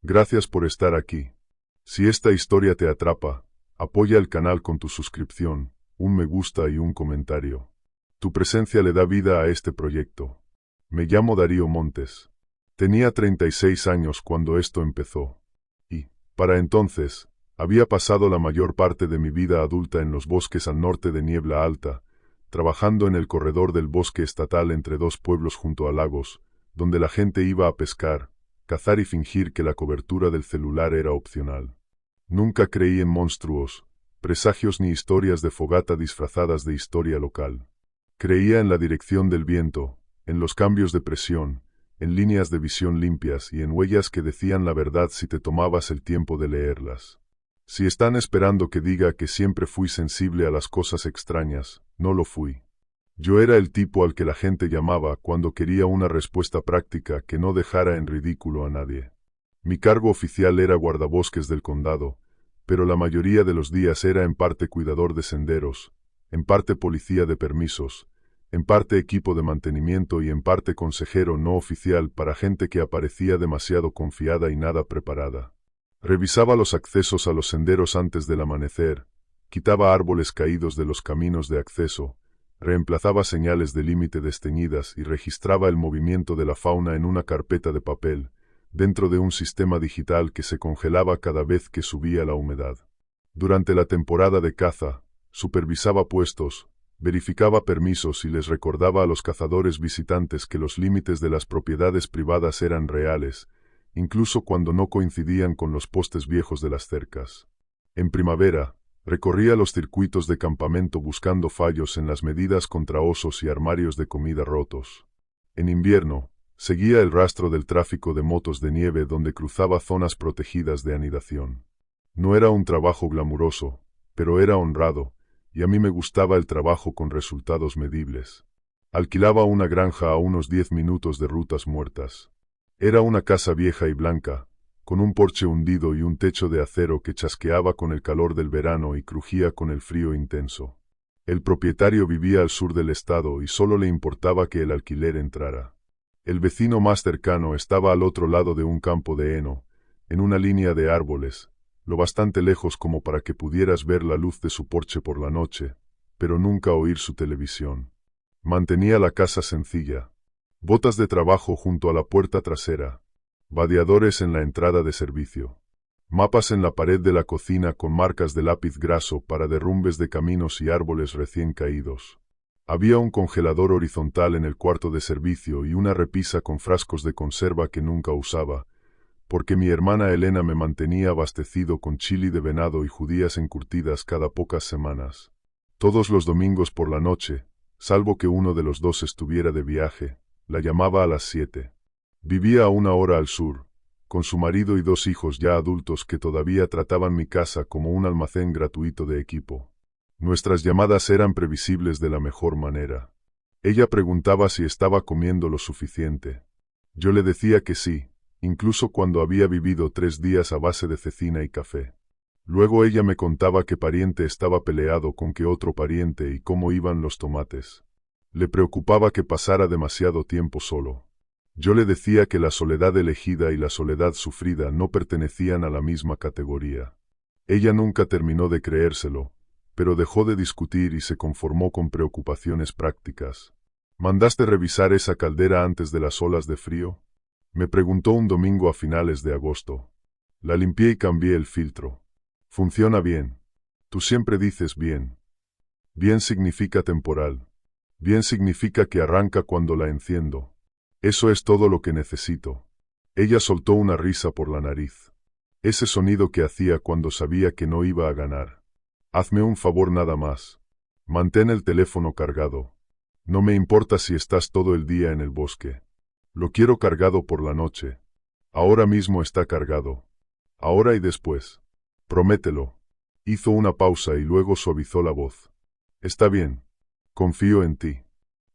Gracias por estar aquí. Si esta historia te atrapa, apoya el canal con tu suscripción, un me gusta y un comentario. Tu presencia le da vida a este proyecto. Me llamo Darío Montes. Tenía 36 años cuando esto empezó. Y, para entonces, había pasado la mayor parte de mi vida adulta en los bosques al norte de Niebla Alta, trabajando en el corredor del bosque estatal entre dos pueblos junto a lagos, donde la gente iba a pescar, cazar y fingir que la cobertura del celular era opcional. Nunca creí en monstruos, presagios ni historias de fogata disfrazadas de historia local. Creía en la dirección del viento, en los cambios de presión, en líneas de visión limpias y en huellas que decían la verdad si te tomabas el tiempo de leerlas. Si están esperando que diga que siempre fui sensible a las cosas extrañas, no lo fui. Yo era el tipo al que la gente llamaba cuando quería una respuesta práctica que no dejara en ridículo a nadie. Mi cargo oficial era guardabosques del condado, pero la mayoría de los días era en parte cuidador de senderos, en parte policía de permisos, en parte equipo de mantenimiento y en parte consejero no oficial para gente que aparecía demasiado confiada y nada preparada. Revisaba los accesos a los senderos antes del amanecer, quitaba árboles caídos de los caminos de acceso, reemplazaba señales de límite desteñidas y registraba el movimiento de la fauna en una carpeta de papel, dentro de un sistema digital que se congelaba cada vez que subía la humedad. Durante la temporada de caza, supervisaba puestos, verificaba permisos y les recordaba a los cazadores visitantes que los límites de las propiedades privadas eran reales, incluso cuando no coincidían con los postes viejos de las cercas. En primavera, recorría los circuitos de campamento buscando fallos en las medidas contra osos y armarios de comida rotos. En invierno, seguía el rastro del tráfico de motos de nieve donde cruzaba zonas protegidas de anidación. No era un trabajo glamuroso, pero era honrado, y a mí me gustaba el trabajo con resultados medibles. Alquilaba una granja a unos 10 minutos de rutas muertas. Era una casa vieja y blanca, con un porche hundido y un techo de acero que chasqueaba con el calor del verano y crujía con el frío intenso. El propietario vivía al sur del estado y solo le importaba que el alquiler entrara. El vecino más cercano estaba al otro lado de un campo de heno, en una línea de árboles, lo bastante lejos como para que pudieras ver la luz de su porche por la noche, pero nunca oír su televisión. Mantenía la casa sencilla. Botas de trabajo junto a la puerta trasera. Vadeadores en la entrada de servicio. Mapas en la pared de la cocina con marcas de lápiz graso para derrumbes de caminos y árboles recién caídos. Había un congelador horizontal en el cuarto de servicio y una repisa con frascos de conserva que nunca usaba, porque mi hermana Elena me mantenía abastecido con chili de venado y judías encurtidas cada pocas semanas. Todos los domingos por la noche, salvo que uno de los dos estuviera de viaje, la llamaba a las 7. Vivía a 1 hora al sur, con su marido y 2 hijos ya adultos que todavía trataban mi casa como un almacén gratuito de equipo. Nuestras llamadas eran previsibles de la mejor manera. Ella preguntaba si estaba comiendo lo suficiente. Yo le decía que sí, incluso cuando había vivido 3 días a base de cecina y café. Luego ella me contaba que pariente estaba peleado con que otro pariente y cómo iban los tomates. Le preocupaba que pasara demasiado tiempo solo. Yo le decía que la soledad elegida y la soledad sufrida no pertenecían a la misma categoría. Ella nunca terminó de creérselo, pero dejó de discutir y se conformó con preocupaciones prácticas. ¿Mandaste revisar esa caldera antes de las olas de frío? Me preguntó un domingo a finales de agosto. La limpié y cambié el filtro. Funciona bien. Tú siempre dices bien. Bien significa temporal. Bien significa que arranca cuando la enciendo. Eso es todo lo que necesito. Ella soltó una risa por la nariz. Ese sonido que hacía cuando sabía que no iba a ganar. Hazme un favor nada más. Mantén el teléfono cargado. No me importa si estás todo el día en el bosque. Lo quiero cargado por la noche. Ahora mismo está cargado. Ahora y después. Promételo. Hizo una pausa y luego suavizó la voz. Está bien. Confío en ti.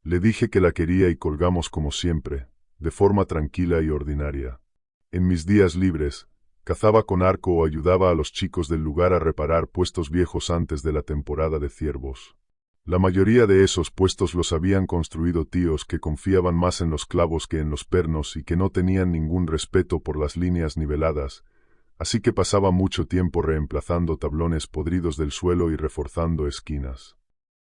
Le dije que la quería y colgamos como siempre, de forma tranquila y ordinaria. En mis días libres, cazaba con arco o ayudaba a los chicos del lugar a reparar puestos viejos antes de la temporada de ciervos. La mayoría de esos puestos los habían construido tíos que confiaban más en los clavos que en los pernos y que no tenían ningún respeto por las líneas niveladas, así que pasaba mucho tiempo reemplazando tablones podridos del suelo y reforzando esquinas.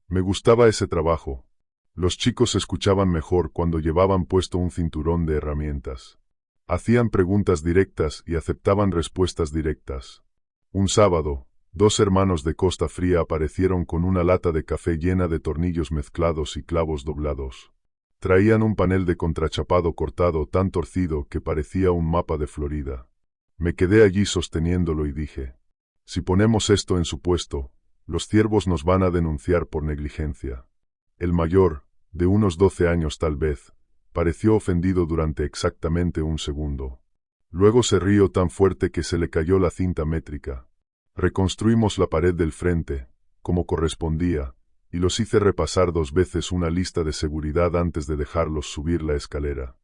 Me gustaba ese trabajo. Los chicos escuchaban mejor cuando llevaban puesto un cinturón de herramientas. Hacían preguntas directas y aceptaban respuestas directas. Un sábado, 2 hermanos de Costa Fría aparecieron con una lata de café llena de tornillos mezclados y clavos doblados. Traían un panel de contrachapado cortado tan torcido que parecía un mapa de Florida. Me quedé allí sosteniéndolo y dije: si ponemos esto en su puesto, los ciervos nos van a denunciar por negligencia. El mayor, de unos 12 años tal vez, pareció ofendido durante exactamente un segundo. Luego se rió tan fuerte que se le cayó la cinta métrica. Reconstruimos la pared del frente, como correspondía, y los hice repasar 2 veces una lista de seguridad antes de dejarlos subir la escalera.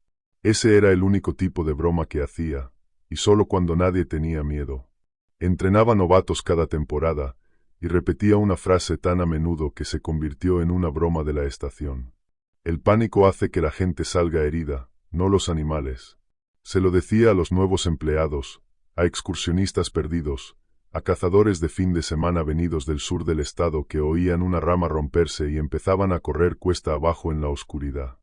Ese era el único tipo de broma que hacía, y solo cuando nadie tenía miedo. Entrenaba novatos cada temporada, y repetía una frase tan a menudo que se convirtió en una broma de la estación. El pánico hace que la gente salga herida, no los animales. Se lo decía a los nuevos empleados, a excursionistas perdidos, a cazadores de fin de semana venidos del sur del estado que oían una rama romperse y empezaban a correr cuesta abajo en la oscuridad.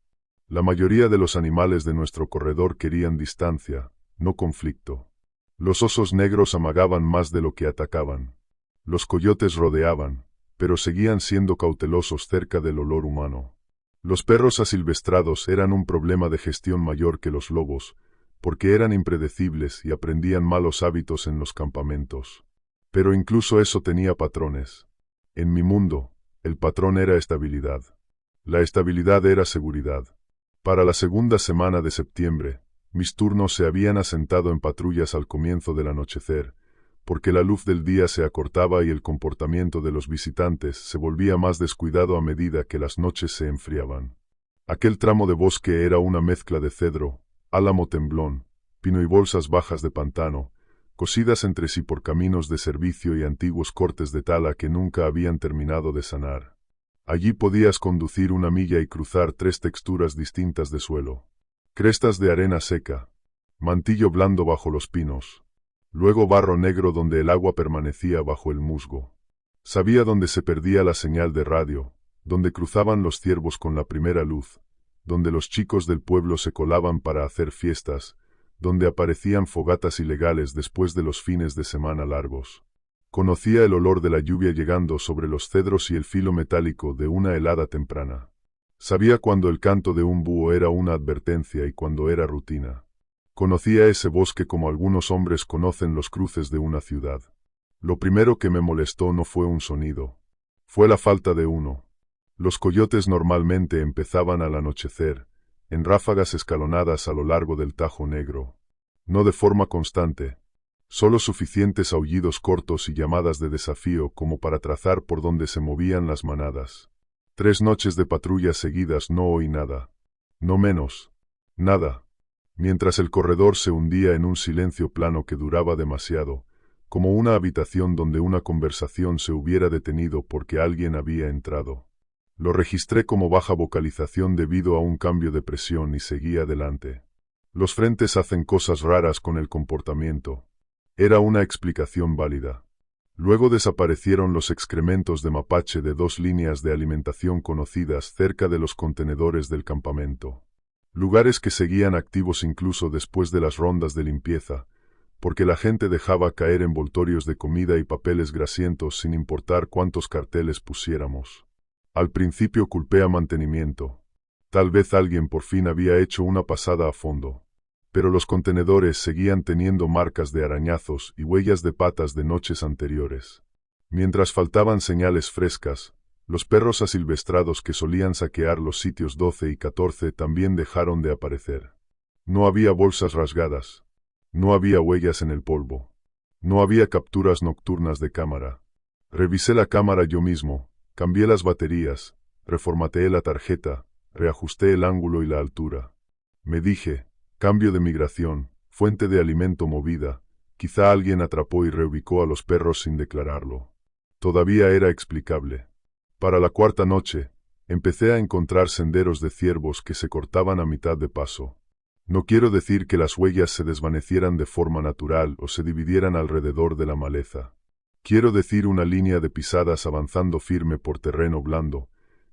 La mayoría de los animales de nuestro corredor querían distancia, no conflicto. Los osos negros amagaban más de lo que atacaban. Los coyotes rodeaban, pero seguían siendo cautelosos cerca del olor humano. Los perros asilvestrados eran un problema de gestión mayor que los lobos, porque eran impredecibles y aprendían malos hábitos en los campamentos. Pero incluso eso tenía patrones. En mi mundo, el patrón era estabilidad. La estabilidad era seguridad. Para la segunda semana de septiembre, mis turnos se habían asentado en patrullas al comienzo del anochecer, porque la luz del día se acortaba y el comportamiento de los visitantes se volvía más descuidado a medida que las noches se enfriaban. Aquel tramo de bosque era una mezcla de cedro, álamo temblón, pino y bolsas bajas de pantano, cosidas entre sí por caminos de servicio y antiguos cortes de tala que nunca habían terminado de sanar. Allí podías conducir 1 milla y cruzar 3 texturas distintas de suelo. Crestas de arena seca, mantillo blando bajo los pinos, luego barro negro donde el agua permanecía bajo el musgo. Sabía dónde se perdía la señal de radio, donde cruzaban los ciervos con la primera luz, donde los chicos del pueblo se colaban para hacer fiestas, donde aparecían fogatas ilegales después de los fines de semana largos. Conocía el olor de la lluvia llegando sobre los cedros y el filo metálico de una helada temprana. Sabía cuando el canto de un búho era una advertencia y cuando era rutina. Conocía ese bosque como algunos hombres conocen los cruces de una ciudad. Lo primero que me molestó no fue un sonido. Fue la falta de uno. Los coyotes normalmente empezaban al anochecer, en ráfagas escalonadas a lo largo del Tajo Negro. No de forma constante. Solo suficientes aullidos cortos y llamadas de desafío como para trazar por donde se movían las manadas. 3 noches de patrullas seguidas no oí nada. No menos. Nada. Mientras el corredor se hundía en un silencio plano que duraba demasiado, como una habitación donde una conversación se hubiera detenido porque alguien había entrado. Lo registré como baja vocalización debido a un cambio de presión y seguí adelante. Los frentes hacen cosas raras con el comportamiento. Era una explicación válida. Luego desaparecieron los excrementos de mapache de 2 líneas de alimentación conocidas cerca de los contenedores del campamento. Lugares que seguían activos incluso después de las rondas de limpieza, porque la gente dejaba caer envoltorios de comida y papeles grasientos sin importar cuántos carteles pusiéramos. Al principio culpé a mantenimiento. Tal vez alguien por fin había hecho una pasada a fondo. Pero los contenedores seguían teniendo marcas de arañazos y huellas de patas de noches anteriores. Mientras faltaban señales frescas, los perros asilvestrados que solían saquear los sitios 12 y 14 también dejaron de aparecer. No había bolsas rasgadas. No había huellas en el polvo. No había capturas nocturnas de cámara. Revisé la cámara yo mismo, cambié las baterías, reformateé la tarjeta, reajusté el ángulo y la altura. Me dije: cambio de migración, fuente de alimento movida, quizá alguien atrapó y reubicó a los perros sin declararlo. Todavía era explicable. Para la cuarta noche, empecé a encontrar senderos de ciervos que se cortaban a mitad de paso. No quiero decir que las huellas se desvanecieran de forma natural o se dividieran alrededor de la maleza. Quiero decir una línea de pisadas avanzando firme por terreno blando,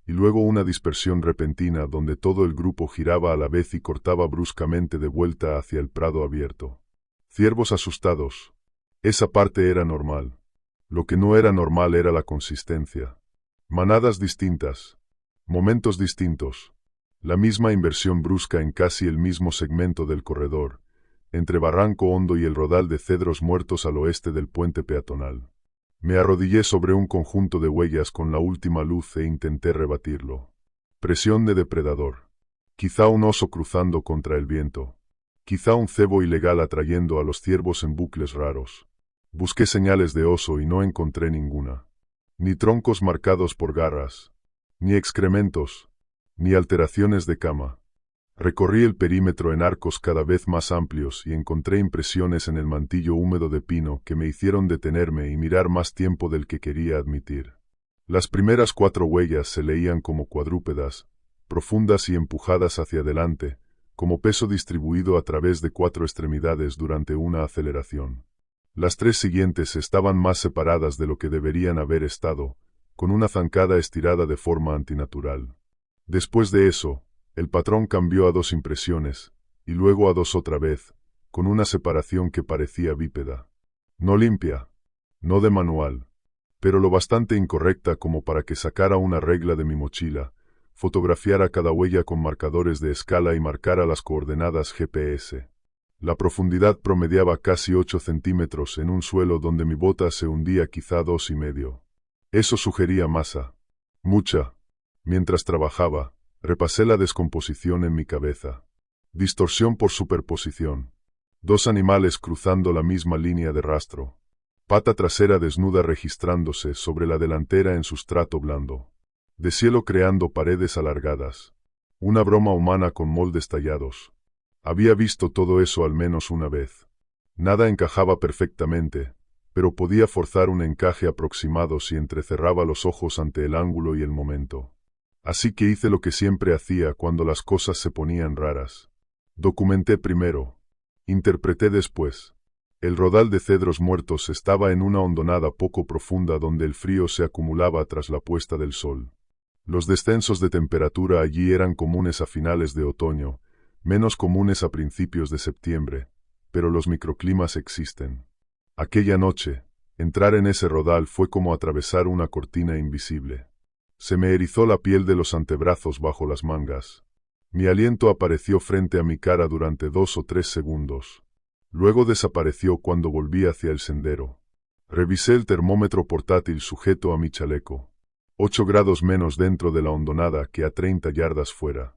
y luego una dispersión repentina donde todo el grupo giraba a la vez y cortaba bruscamente de vuelta hacia el prado abierto. Ciervos asustados. Esa parte era normal. Lo que no era normal era la consistencia. Manadas distintas. Momentos distintos. La misma inversión brusca en casi el mismo segmento del corredor, entre Barranco Hondo y el rodal de cedros muertos al oeste del puente peatonal. Me arrodillé sobre un conjunto de huellas con la última luz e intenté rebatirlo. Presión de depredador. Quizá un oso cruzando contra el viento. Quizá un cebo ilegal atrayendo a los ciervos en bucles raros. Busqué señales de oso y no encontré ninguna. Ni troncos marcados por garras, ni excrementos, ni alteraciones de cama. Recorrí el perímetro en arcos cada vez más amplios y encontré impresiones en el mantillo húmedo de pino que me hicieron detenerme y mirar más tiempo del que quería admitir. Las primeras 4 huellas se leían como cuadrúpedas, profundas y empujadas hacia adelante, como peso distribuido a través de 4 extremidades durante una aceleración. Las 3 siguientes estaban más separadas de lo que deberían haber estado, con una zancada estirada de forma antinatural. Después de eso, el patrón cambió a 2 impresiones, y luego a 2 otra vez, con una separación que parecía bípeda. No limpia, no de manual, pero lo bastante incorrecta como para que sacara una regla de mi mochila, fotografiara cada huella con marcadores de escala y marcara las coordenadas GPS. La profundidad promediaba casi 8 centímetros en un suelo donde mi bota se hundía quizá 2,5. Eso sugería masa. Mucha. Mientras trabajaba, repasé la descomposición en mi cabeza. Distorsión por superposición. 2 animales cruzando la misma línea de rastro. Pata trasera desnuda registrándose sobre la delantera en sustrato blando. De cielo creando paredes alargadas. Una broma humana con moldes tallados. Había visto todo eso al menos una vez. Nada encajaba perfectamente, pero podía forzar un encaje aproximado si entrecerraba los ojos ante el ángulo y el momento. Así que hice lo que siempre hacía cuando las cosas se ponían raras. Documenté primero. Interpreté después. El rodal de cedros muertos estaba en una hondonada poco profunda donde el frío se acumulaba tras la puesta del sol. Los descensos de temperatura allí eran comunes a finales de otoño, menos comunes a principios de septiembre, pero los microclimas existen. Aquella noche, entrar en ese rodal fue como atravesar una cortina invisible. Se me erizó la piel de los antebrazos bajo las mangas. Mi aliento apareció frente a mi cara durante 2 o 3 segundos. Luego desapareció cuando volví hacia el sendero. Revisé el termómetro portátil sujeto a mi chaleco. 8 grados menos dentro de la hondonada que a 30 yardas fuera.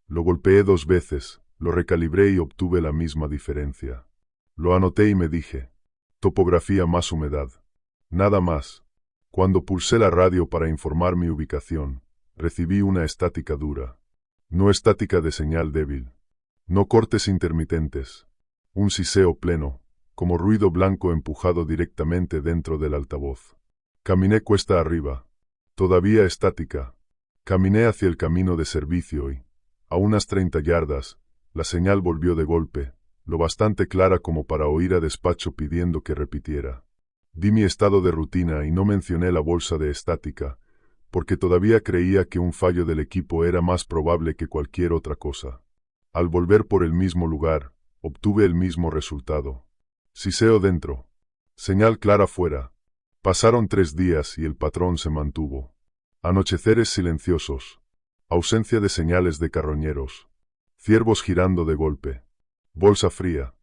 Lo golpeé 2 veces, lo recalibré y obtuve la misma diferencia. Lo anoté y me dije: topografía más humedad. Nada más. Cuando pulsé la radio para informar mi ubicación, recibí una estática dura. No estática de señal débil. No cortes intermitentes. Un siseo pleno, como ruido blanco empujado directamente dentro del altavoz. Caminé cuesta arriba. Todavía estática. Caminé hacia el camino de servicio y, a unas 30 yardas, la señal volvió de golpe, lo bastante clara como para oír a despacho pidiendo que repitiera. Di mi estado de rutina y no mencioné la bolsa de estática, porque todavía creía que un fallo del equipo era más probable que cualquier otra cosa. Al volver por el mismo lugar, obtuve el mismo resultado. Siseo dentro. Señal clara fuera. Pasaron 3 días y el patrón se mantuvo. Anocheceres silenciosos. Ausencia de señales de carroñeros. Ciervos girando de golpe. Bolsa fría.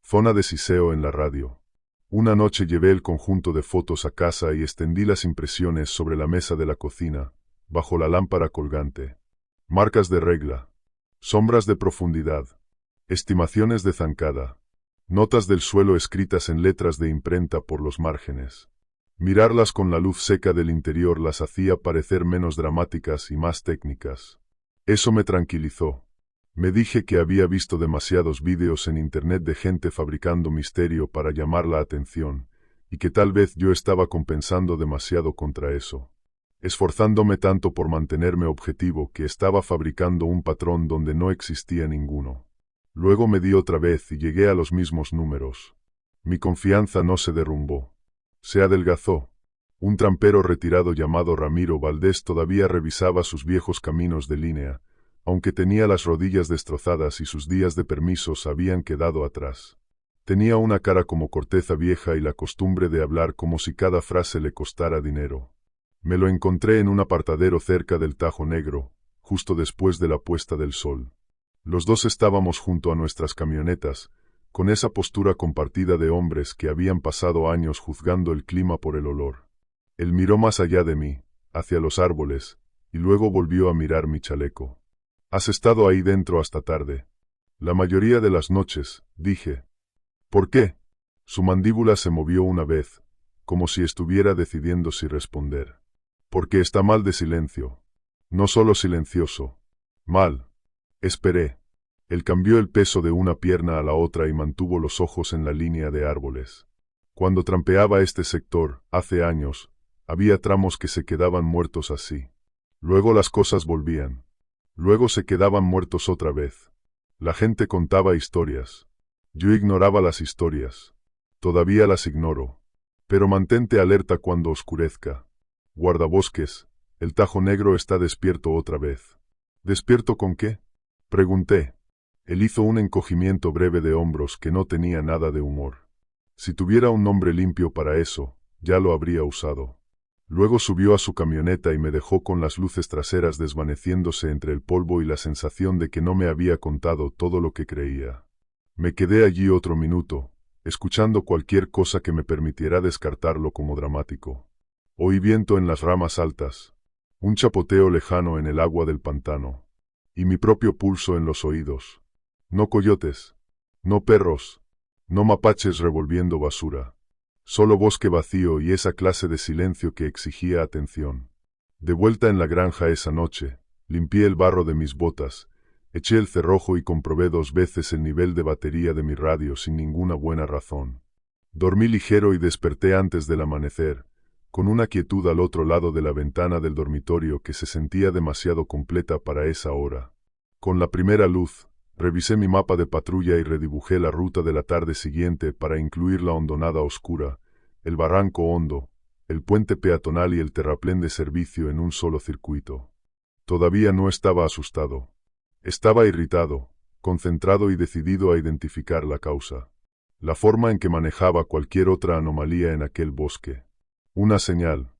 Zona de siseo en la radio. Una noche llevé el conjunto de fotos a casa y extendí las impresiones sobre la mesa de la cocina, bajo la lámpara colgante. Marcas de regla. Sombras de profundidad. Estimaciones de zancada. Notas del suelo escritas en letras de imprenta por los márgenes. Mirarlas con la luz seca del interior las hacía parecer menos dramáticas y más técnicas. Eso me tranquilizó. Me dije que había visto demasiados vídeos en internet de gente fabricando misterio para llamar la atención, y que tal vez yo estaba compensando demasiado contra eso. esforzándome tanto por mantenerme objetivo que estaba fabricando un patrón donde no existía ninguno. Luego me di otra vez y llegué a los mismos números. Mi confianza no se derrumbó. Se adelgazó. Un trampero retirado llamado Ramiro Valdés todavía revisaba sus viejos caminos de línea, aunque tenía las rodillas destrozadas y sus días de permisos habían quedado atrás. Tenía una cara como corteza vieja y la costumbre de hablar como si cada frase le costara dinero. Me lo encontré en un apartadero cerca del Tajo Negro, justo después de la puesta del sol. Los dos estábamos junto a nuestras camionetas, con esa postura compartida de hombres que habían pasado años juzgando el clima por el olor. Él miró más allá de mí, hacia los árboles, y luego volvió a mirar mi chaleco. «Has estado ahí dentro hasta tarde». «La mayoría de las noches», dije. «¿Por qué?» Su mandíbula se movió una vez, como si estuviera decidiendo si responder. «Porque está mal de silencio. No solo silencioso. Mal». Esperé. Él cambió el peso de una pierna a la otra y mantuvo los ojos en la línea de árboles. Cuando trampeaba este sector, hace años, había tramos que se quedaban muertos así. Luego las cosas volvían. Luego se quedaban muertos otra vez. La gente contaba historias. Yo ignoraba las historias. Todavía las ignoro. Pero mantente alerta cuando oscurezca. Guardabosques, el Tajo Negro está despierto otra vez. ¿Despierto con qué?, pregunté. Él hizo un encogimiento breve de hombros que no tenía nada de humor. Si tuviera un nombre limpio para eso, ya lo habría usado. Luego subió a su camioneta y me dejó con las luces traseras desvaneciéndose entre el polvo y la sensación de que no me había contado todo lo que creía. Me quedé allí otro minuto, escuchando cualquier cosa que me permitiera descartarlo como dramático. Oí viento en las ramas altas, un chapoteo lejano en el agua del pantano, y mi propio pulso en los oídos. No coyotes, no perros, no mapaches revolviendo basura. Solo bosque vacío y esa clase de silencio que exigía atención. De vuelta en la granja esa noche, limpié el barro de mis botas, eché el cerrojo y comprobé 2 veces el nivel de batería de mi radio sin ninguna buena razón. Dormí ligero y desperté antes del amanecer, con una quietud al otro lado de la ventana del dormitorio que se sentía demasiado completa para esa hora. Con la primera luz, revisé mi mapa de patrulla y redibujé la ruta de la tarde siguiente para incluir la hondonada oscura, el barranco hondo, el puente peatonal y el terraplén de servicio en un solo circuito. Todavía no estaba asustado. Estaba irritado, concentrado y decidido a identificar la causa. La forma en que manejaba cualquier otra anomalía en aquel bosque. Una señal,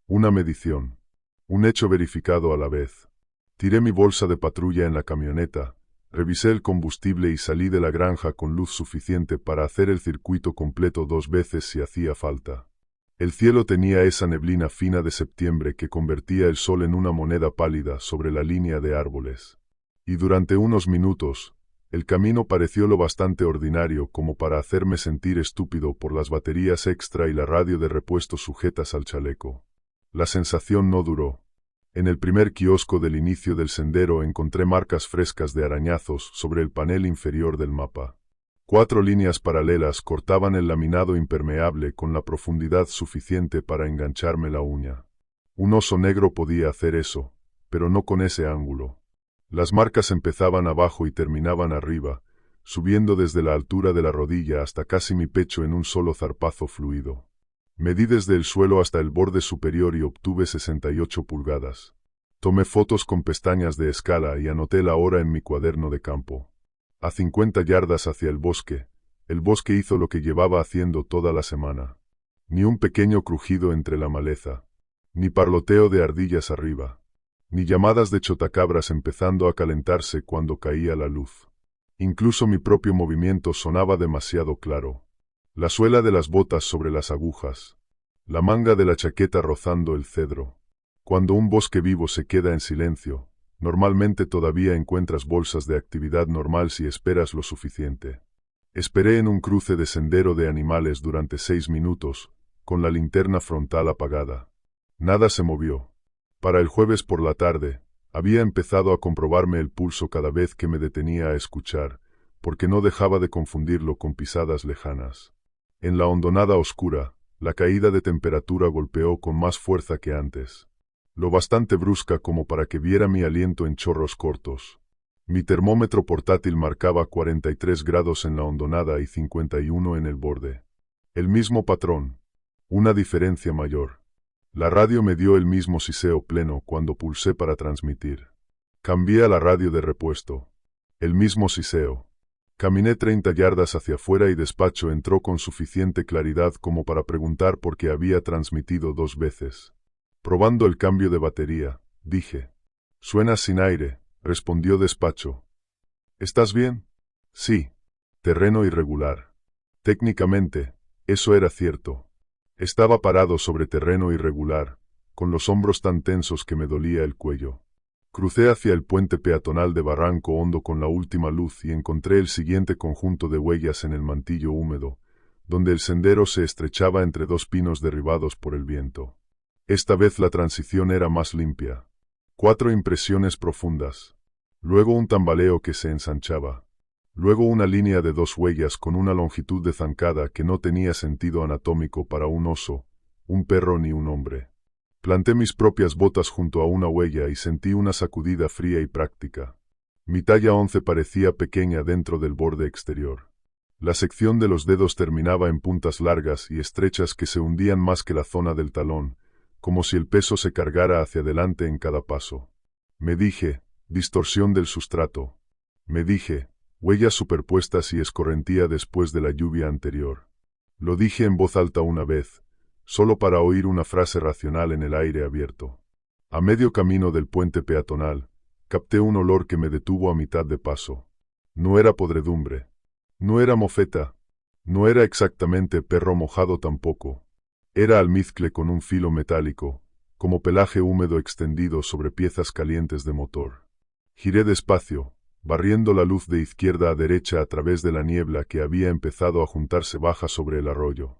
una medición, un hecho verificado a la vez. Tiré mi bolsa de patrulla en la camioneta, revisé el combustible y salí de la granja con luz suficiente para hacer el circuito completo 2 veces si hacía falta. El cielo tenía esa neblina fina de septiembre que convertía el sol en una moneda pálida sobre la línea de árboles. Y durante unos minutos, el camino pareció lo bastante ordinario como para hacerme sentir estúpido por las baterías extra y la radio de repuesto sujetas al chaleco. La sensación no duró. En el primer kiosco del inicio del sendero encontré marcas frescas de arañazos sobre el panel inferior del mapa. 4 líneas paralelas cortaban el laminado impermeable con la profundidad suficiente para engancharme la uña. Un oso negro podía hacer eso, pero no con ese ángulo. Las marcas empezaban abajo y terminaban arriba, subiendo desde la altura de la rodilla hasta casi mi pecho en un solo zarpazo fluido. Medí desde el suelo hasta el borde superior y obtuve 68 pulgadas. Tomé fotos con pestañas de escala y anoté la hora en mi cuaderno de campo. A 50 yardas hacia el bosque hizo lo que llevaba haciendo toda la semana. Ni un pequeño crujido entre la maleza, ni parloteo de ardillas arriba, ni llamadas de chotacabras empezando a calentarse cuando caía la luz. Incluso mi propio movimiento sonaba demasiado claro. La suela de las botas sobre las agujas, la manga de la chaqueta rozando el cedro. Cuando un bosque vivo se queda en silencio, normalmente todavía encuentras bolsas de actividad normal si esperas lo suficiente. Esperé en un cruce de sendero de animales durante 6 minutos, con la linterna frontal apagada. Nada se movió. Para el jueves por la tarde, había empezado a comprobarme el pulso cada vez que me detenía a escuchar, porque no dejaba de confundirlo con pisadas lejanas. En la hondonada oscura, la caída de temperatura golpeó con más fuerza que antes. lo bastante brusca como para que viera mi aliento en chorros cortos. Mi termómetro portátil marcaba 43 grados en la hondonada y 51 en el borde. El mismo patrón. Una diferencia mayor. La radio me dio el mismo siseo pleno cuando pulsé para transmitir. Cambié a la radio de repuesto. El mismo siseo. Caminé 30 yardas hacia afuera y despacho entró con suficiente claridad como para preguntar por qué había transmitido 2 veces. Probando el cambio de batería, dije. Suena sin aire, respondió despacho. ¿Estás bien? Sí. Terreno irregular. Técnicamente, eso era cierto. Estaba parado sobre terreno irregular, con los hombros tan tensos que me dolía el cuello. Crucé hacia el puente peatonal de Barranco Hondo con la última luz y encontré el siguiente conjunto de huellas en el mantillo húmedo, donde el sendero se estrechaba entre 2 pinos derribados por el viento. Esta vez la transición era más limpia. 4 impresiones profundas. Luego un tambaleo que se ensanchaba. Luego una línea de 2 huellas con una longitud de zancada que no tenía sentido anatómico para un oso, un perro ni un hombre. Planté mis propias botas junto a una huella y sentí una sacudida fría y práctica. Mi talla 11 parecía pequeña dentro del borde exterior. La sección de los dedos terminaba en puntas largas y estrechas que se hundían más que la zona del talón, como si el peso se cargara hacia adelante en cada paso. Me dije, distorsión del sustrato. Me dije, huellas superpuestas y escorrentía después de la lluvia anterior. Lo dije en voz alta una vez, solo para oír una frase racional en el aire abierto. A medio camino del puente peatonal, capté un olor que me detuvo a mitad de paso. No era podredumbre. No era mofeta. No era exactamente perro mojado tampoco. Era almizcle con un filo metálico, como pelaje húmedo extendido sobre piezas calientes de motor. Giré despacio, barriendo la luz de izquierda a derecha a través de la niebla que había empezado a juntarse baja sobre el arroyo.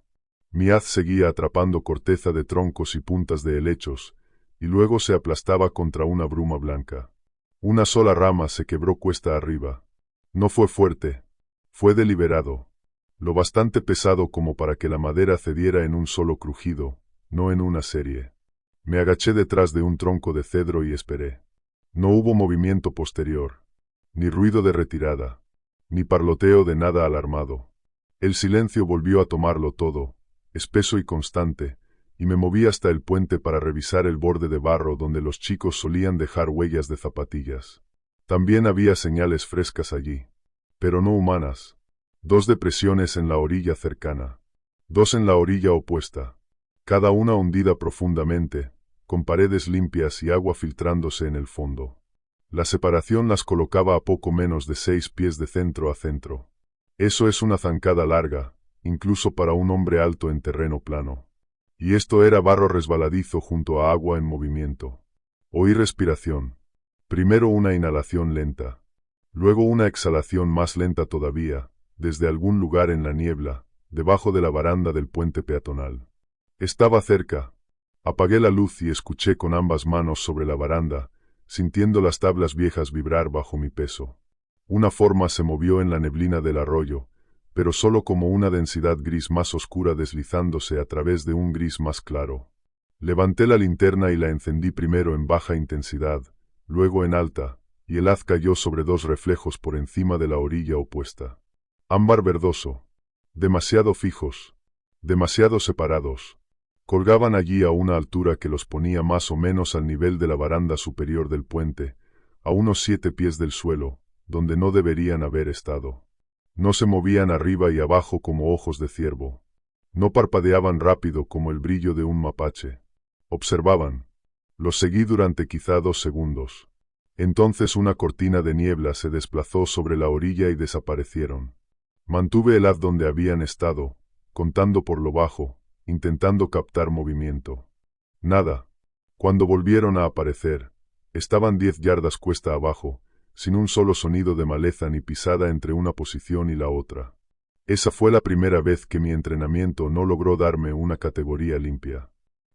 Mi haz seguía atrapando corteza de troncos y puntas de helechos, y luego se aplastaba contra una bruma blanca. Una sola rama se quebró cuesta arriba. No fue fuerte, fue deliberado. Lo bastante pesado como para que la madera cediera en un solo crujido, no en una serie. Me agaché detrás de un tronco de cedro y esperé. No hubo movimiento posterior, ni ruido de retirada, ni parloteo de nada alarmado. El silencio volvió a tomarlo todo, espeso y constante, y me moví hasta el puente para revisar el borde de barro donde los chicos solían dejar huellas de zapatillas. También había señales frescas allí, pero no humanas. 2 depresiones en la orilla cercana, 2 en la orilla opuesta, cada una hundida profundamente, con paredes limpias y agua filtrándose en el fondo. La separación las colocaba a poco menos de 6 pies de centro a centro. Eso es una zancada larga, incluso para un hombre alto en terreno plano. Y esto era barro resbaladizo junto a agua en movimiento. Oí respiración. Primero una inhalación lenta. Luego una exhalación más lenta todavía, desde algún lugar en la niebla, debajo de la baranda del puente peatonal. Estaba cerca. Apagué la luz y escuché con ambas manos sobre la baranda, sintiendo las tablas viejas vibrar bajo mi peso. Una forma se movió en la neblina del arroyo, pero solo como una densidad gris más oscura deslizándose a través de un gris más claro. Levanté la linterna y la encendí primero en baja intensidad, luego en alta, y el haz cayó sobre 2 reflejos por encima de la orilla opuesta. Ámbar verdoso. Demasiado fijos. Demasiado separados. Colgaban allí a una altura que los ponía más o menos al nivel de la baranda superior del puente, a unos 7 pies del suelo, donde no deberían haber estado. No se movían arriba y abajo como ojos de ciervo. No parpadeaban rápido como el brillo de un mapache. Observaban. Los seguí durante quizá 2 segundos. Entonces una cortina de niebla se desplazó sobre la orilla y desaparecieron. Mantuve el haz donde habían estado, contando por lo bajo, intentando captar movimiento. Nada. Cuando volvieron a aparecer, estaban 10 yardas cuesta abajo, sin un solo sonido de maleza ni pisada entre una posición y la otra. Esa fue la primera vez que mi entrenamiento no logró darme una categoría limpia.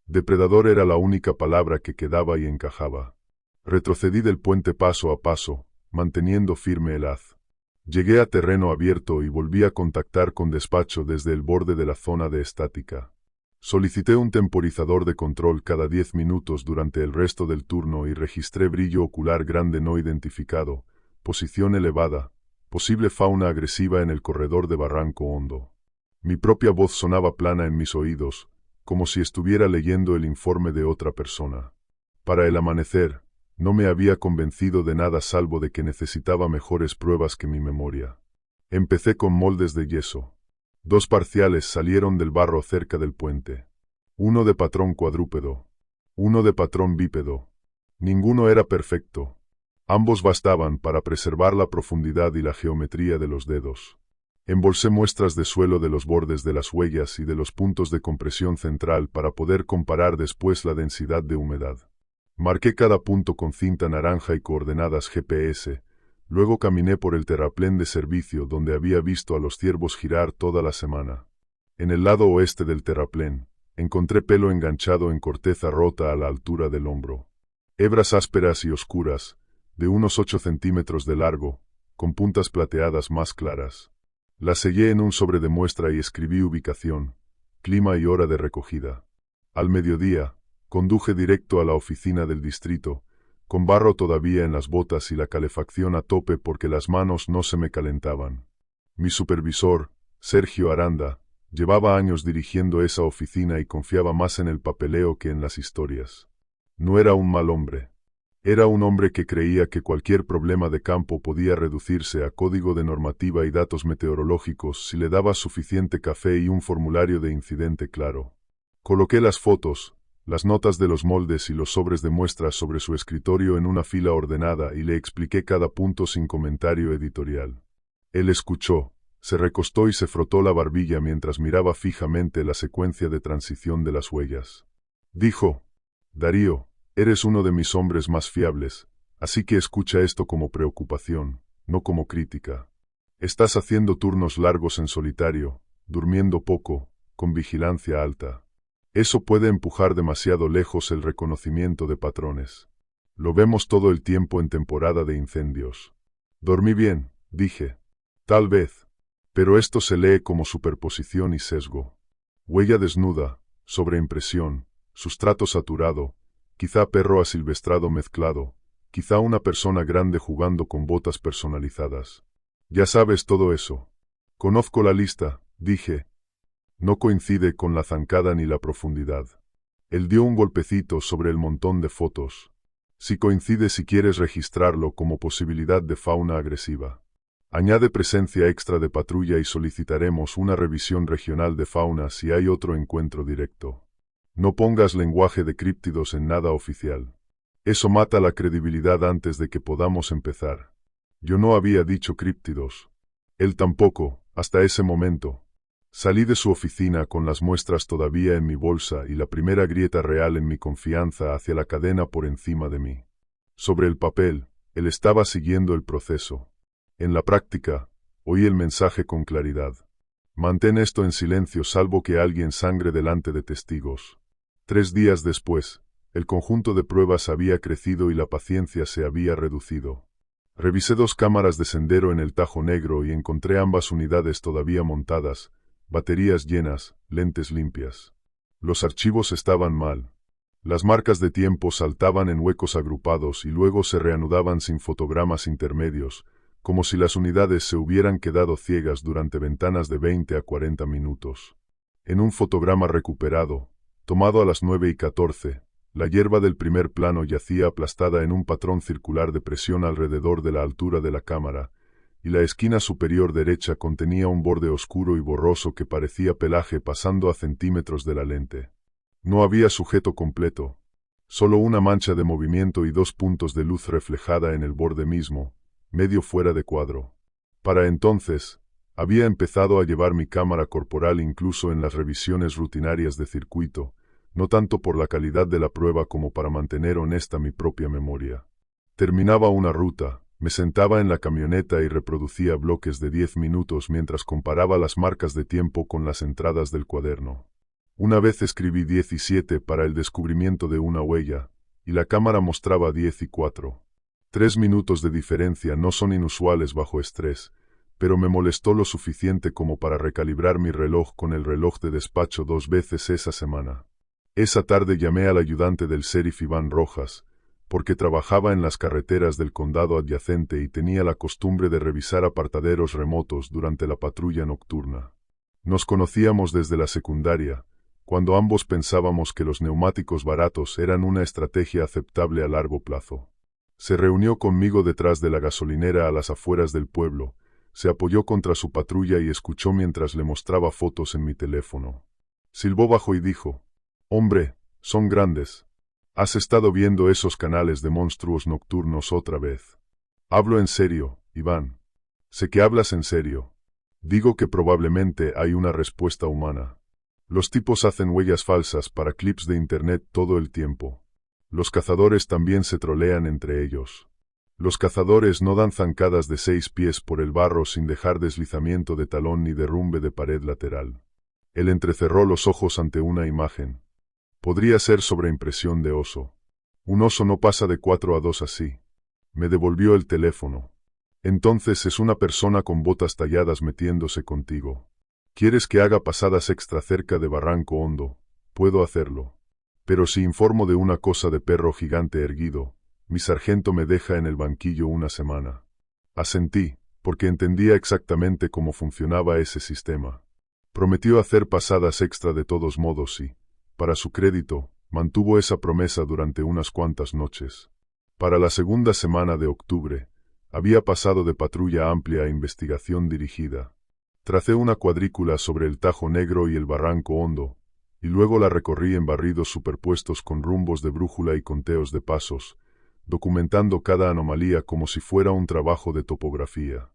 Depredador era la única palabra que quedaba y encajaba. Retrocedí del puente paso a paso, manteniendo firme el haz. Llegué a terreno abierto y volví a contactar con despacho desde el borde de la zona de estática. Solicité un temporizador de control cada 10 minutos durante el resto del turno y registré brillo ocular grande no identificado, posición elevada, posible fauna agresiva en el corredor de Barranco Hondo. Mi propia voz sonaba plana en mis oídos, como si estuviera leyendo el informe de otra persona. Para el amanecer, no me había convencido de nada salvo de que necesitaba mejores pruebas que mi memoria. Empecé con moldes de yeso. 2 parciales salieron del barro cerca del puente. Uno de patrón cuadrúpedo. Uno de patrón bípedo. Ninguno era perfecto. Ambos bastaban para preservar la profundidad y la geometría de los dedos. Embolsé muestras de suelo de los bordes de las huellas y de los puntos de compresión central para poder comparar después la densidad de humedad. Marqué cada punto con cinta naranja y coordenadas GPS. Luego caminé por el terraplén de servicio donde había visto a los ciervos girar toda la semana. En el lado oeste del terraplén, encontré pelo enganchado en corteza rota a la altura del hombro. Hebras ásperas y oscuras, de unos 8 centímetros de largo, con puntas plateadas más claras. Las sellé en un sobre de muestra y escribí ubicación, clima y hora de recogida. Al mediodía, conduje directo a la oficina del distrito, con barro todavía en las botas y la calefacción a tope porque las manos no se me calentaban. Mi supervisor, Sergio Aranda, llevaba años dirigiendo esa oficina y confiaba más en el papeleo que en las historias. No era un mal hombre. Era un hombre que creía que cualquier problema de campo podía reducirse a código de normativa y datos meteorológicos si le daba suficiente café y un formulario de incidente claro. Coloqué las fotos, las notas de los moldes y los sobres de muestras sobre su escritorio en una fila ordenada y le expliqué cada punto sin comentario editorial. Él escuchó, se recostó y se frotó la barbilla mientras miraba fijamente la secuencia de transición de las huellas. Dijo: Darío, eres uno de mis hombres más fiables, así que escucha esto como preocupación, no como crítica. Estás haciendo turnos largos en solitario, durmiendo poco, con vigilancia alta. Eso puede empujar demasiado lejos el reconocimiento de patrones. Lo vemos todo el tiempo en temporada de incendios. Dormí bien, dije. Tal vez. Pero esto se lee como superposición y sesgo. Huella desnuda, sobreimpresión, sustrato saturado, quizá perro asilvestrado mezclado, quizá una persona grande jugando con botas personalizadas. Ya sabes todo eso. Conozco la lista, dije. No coincide con la zancada ni la profundidad. Él dio un golpecito sobre el montón de fotos. Sí coincide si quieres registrarlo como posibilidad de fauna agresiva. Añade presencia extra de patrulla y solicitaremos una revisión regional de fauna si hay otro encuentro directo. No pongas lenguaje de críptidos en nada oficial. Eso mata la credibilidad antes de que podamos empezar. Yo no había dicho críptidos. Él tampoco, hasta ese momento. Salí de su oficina con las muestras todavía en mi bolsa y la primera grieta real en mi confianza hacia la cadena por encima de mí. Sobre el papel, él estaba siguiendo el proceso. En la práctica, oí el mensaje con claridad. Mantén esto en silencio salvo que alguien sangre delante de testigos. 3 días después, el conjunto de pruebas había crecido y la paciencia se había reducido. Revisé 2 cámaras de sendero en el Tajo Negro y encontré ambas unidades todavía montadas, baterías llenas, lentes limpias. Los archivos estaban mal. Las marcas de tiempo saltaban en huecos agrupados y luego se reanudaban sin fotogramas intermedios, como si las unidades se hubieran quedado ciegas durante ventanas de 20 a 40 minutos. En un fotograma recuperado, tomado a las 9:14, la hierba del primer plano yacía aplastada en un patrón circular de presión alrededor de la altura de la cámara, y la esquina superior derecha contenía un borde oscuro y borroso que parecía pelaje pasando a centímetros de la lente. No había sujeto completo, solo una mancha de movimiento y 2 puntos de luz reflejada en el borde mismo, medio fuera de cuadro. Para entonces, había empezado a llevar mi cámara corporal incluso en las revisiones rutinarias de circuito, no tanto por la calidad de la prueba como para mantener honesta mi propia memoria. Terminaba una ruta, me sentaba en la camioneta y reproducía bloques de 10 minutos mientras comparaba las marcas de tiempo con las entradas del cuaderno. Una vez escribí 17 para el descubrimiento de una huella, y la cámara mostraba 10:04. 3 minutos de diferencia no son inusuales bajo estrés, pero me molestó lo suficiente como para recalibrar mi reloj con el reloj de despacho 2 veces esa semana. Esa tarde llamé al ayudante del sheriff Iván Rojas, porque trabajaba en las carreteras del condado adyacente y tenía la costumbre de revisar apartaderos remotos durante la patrulla nocturna. Nos conocíamos desde la secundaria, cuando ambos pensábamos que los neumáticos baratos eran una estrategia aceptable a largo plazo. Se reunió conmigo detrás de la gasolinera a las afueras del pueblo, se apoyó contra su patrulla y escuchó mientras le mostraba fotos en mi teléfono. Silbó bajo y dijo: «Hombre, son grandes. ¿Has estado viendo esos canales de monstruos nocturnos otra vez?» «Hablo en serio, Iván. Sé que hablas en serio. Digo que probablemente hay una respuesta humana. Los tipos hacen huellas falsas para clips de internet todo el tiempo. Los cazadores también se trolean entre ellos. Los cazadores no dan zancadas de 6 pies por el barro sin dejar deslizamiento de talón ni derrumbe de pared lateral». Él entrecerró los ojos ante una imagen. Podría ser sobreimpresión de oso. Un oso no pasa de 4 a 2 así. Me devolvió el teléfono. Entonces es una persona con botas talladas metiéndose contigo. ¿Quieres que haga pasadas extra cerca de Barranco Hondo? Puedo hacerlo. Pero si informo de una cosa de perro gigante erguido, mi sargento me deja en el banquillo una semana. Asentí, porque entendía exactamente cómo funcionaba ese sistema. Prometió hacer pasadas extra de todos modos y, para su crédito, mantuvo esa promesa durante unas cuantas noches. Para la segunda semana de octubre, había pasado de patrulla amplia a investigación dirigida. Tracé una cuadrícula sobre el Tajo Negro y el Barranco Hondo, y luego la recorrí en barridos superpuestos con rumbos de brújula y conteos de pasos, documentando cada anomalía como si fuera un trabajo de topografía.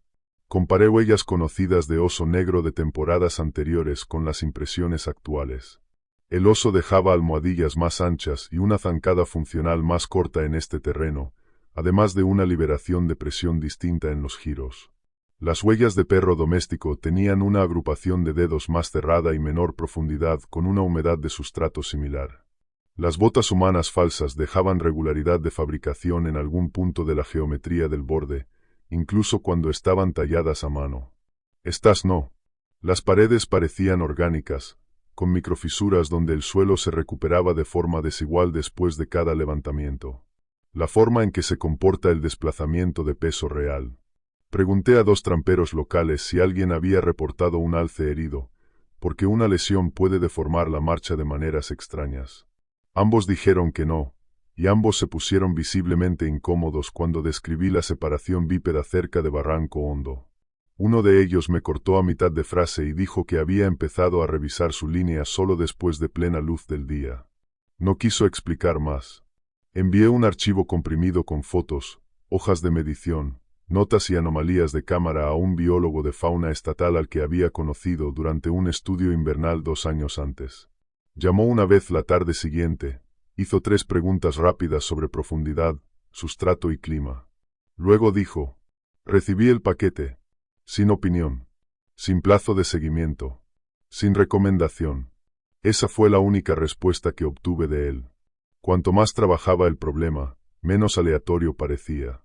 Comparé huellas conocidas de oso negro de temporadas anteriores con las impresiones actuales. El oso dejaba almohadillas más anchas y una zancada funcional más corta en este terreno, además de una liberación de presión distinta en los giros. Las huellas de perro doméstico tenían una agrupación de dedos más cerrada y menor profundidad con una humedad de sustrato similar. Las botas humanas falsas dejaban regularidad de fabricación en algún punto de la geometría del borde, incluso cuando estaban talladas a mano. Estas no. Las paredes parecían orgánicas, con microfisuras donde el suelo se recuperaba de forma desigual después de cada levantamiento. La forma en que se comporta el desplazamiento de peso real. Pregunté a 2 tramperos locales si alguien había reportado un alce herido, porque una lesión puede deformar la marcha de maneras extrañas. Ambos dijeron que no, y ambos se pusieron visiblemente incómodos cuando describí la separación bípeda cerca de Barranco Hondo. Uno de ellos me cortó a mitad de frase y dijo que había empezado a revisar su línea solo después de plena luz del día. No quiso explicar más. Envié un archivo comprimido con fotos, hojas de medición, notas y anomalías de cámara a un biólogo de fauna estatal al que había conocido durante un estudio invernal 2 años antes. Llamó una vez la tarde siguiente, hizo 3 preguntas rápidas sobre profundidad, sustrato y clima. Luego dijo: «Recibí el paquete. Sin opinión. Sin plazo de seguimiento. Sin recomendación». Esa fue la única respuesta que obtuve de él. Cuanto más trabajaba el problema, menos aleatorio parecía.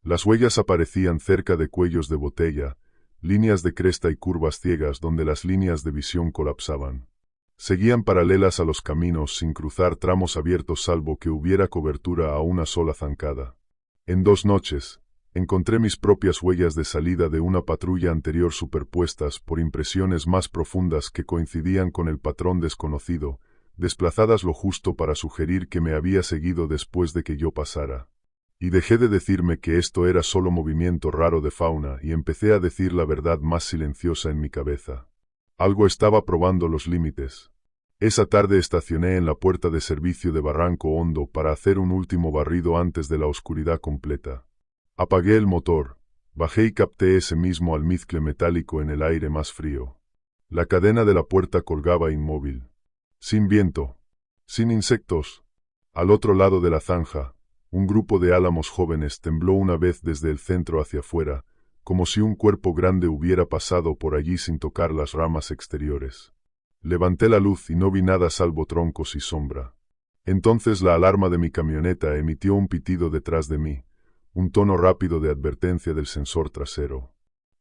Las huellas aparecían cerca de cuellos de botella, líneas de cresta y curvas ciegas donde las líneas de visión colapsaban. Seguían paralelas a los caminos sin cruzar tramos abiertos salvo que hubiera cobertura a una sola zancada. En 2 noches, encontré mis propias huellas de salida de una patrulla anterior superpuestas por impresiones más profundas que coincidían con el patrón desconocido, desplazadas lo justo para sugerir que me había seguido después de que yo pasara. Y dejé de decirme que esto era solo movimiento raro de fauna y empecé a decir la verdad más silenciosa en mi cabeza. Algo estaba probando los límites. Esa tarde estacioné en la puerta de servicio de Barranco Hondo para hacer un último barrido antes de la oscuridad completa. Apagué el motor, bajé y capté ese mismo almizcle metálico en el aire más frío. La cadena de la puerta colgaba inmóvil. Sin viento. Sin insectos. Al otro lado de la zanja, un grupo de álamos jóvenes tembló una vez desde el centro hacia afuera, como si un cuerpo grande hubiera pasado por allí sin tocar las ramas exteriores. Levanté la luz y no vi nada salvo troncos y sombra. Entonces la alarma de mi camioneta emitió un pitido detrás de mí, un tono rápido de advertencia del sensor trasero.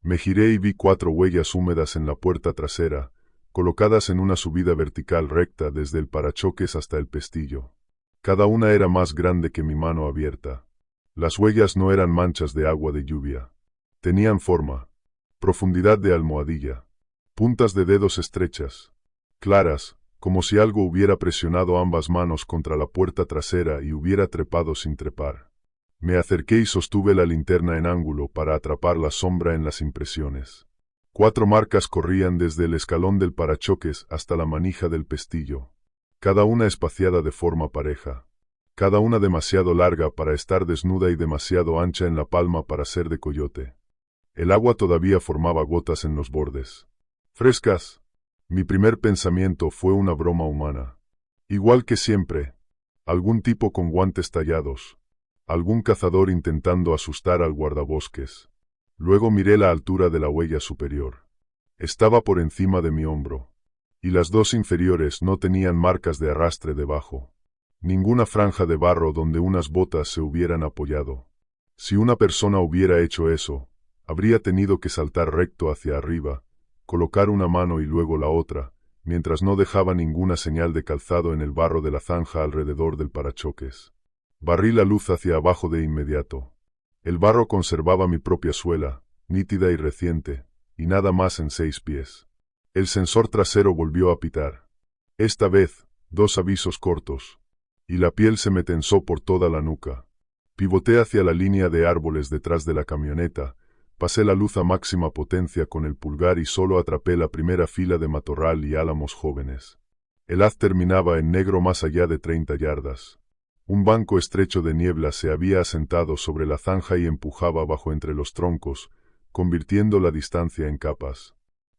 Me giré y vi 4 huellas húmedas en la puerta trasera, colocadas en una subida vertical recta desde el parachoques hasta el pestillo. Cada una era más grande que mi mano abierta. Las huellas no eran manchas de agua de lluvia. Tenían forma, profundidad de almohadilla, puntas de dedos estrechas, claras, como si algo hubiera presionado ambas manos contra la puerta trasera y hubiera trepado sin trepar. Me acerqué y sostuve la linterna en ángulo para atrapar la sombra en las impresiones. 4 marcas corrían desde el escalón del parachoques hasta la manija del pestillo, cada una espaciada de forma pareja, cada una demasiado larga para estar desnuda y demasiado ancha en la palma para ser de coyote. El agua todavía formaba gotas en los bordes. Frescas. Mi primer pensamiento fue una broma humana. Igual que siempre, algún tipo con guantes tallados, algún cazador intentando asustar al guardabosques. Luego miré la altura de la huella superior. Estaba por encima de mi hombro, y las 2 inferiores no tenían marcas de arrastre debajo. Ninguna franja de barro donde unas botas se hubieran apoyado. Si una persona hubiera hecho eso, habría tenido que saltar recto hacia arriba, colocar una mano y luego la otra, mientras no dejaba ninguna señal de calzado en el barro de la zanja alrededor del parachoques. Barrí la luz hacia abajo de inmediato. El barro conservaba mi propia suela, nítida y reciente, y nada más en 6 pies. El sensor trasero volvió a pitar. Esta vez, 2 avisos cortos. Y la piel se me tensó por toda la nuca. Pivoté hacia la línea de árboles detrás de la camioneta, pasé la luz a máxima potencia con el pulgar y solo atrapé la primera fila de matorral y álamos jóvenes. El haz terminaba en negro más allá de 30 yardas. Un banco estrecho de niebla se había asentado sobre la zanja y empujaba bajo entre los troncos, convirtiendo la distancia en capas.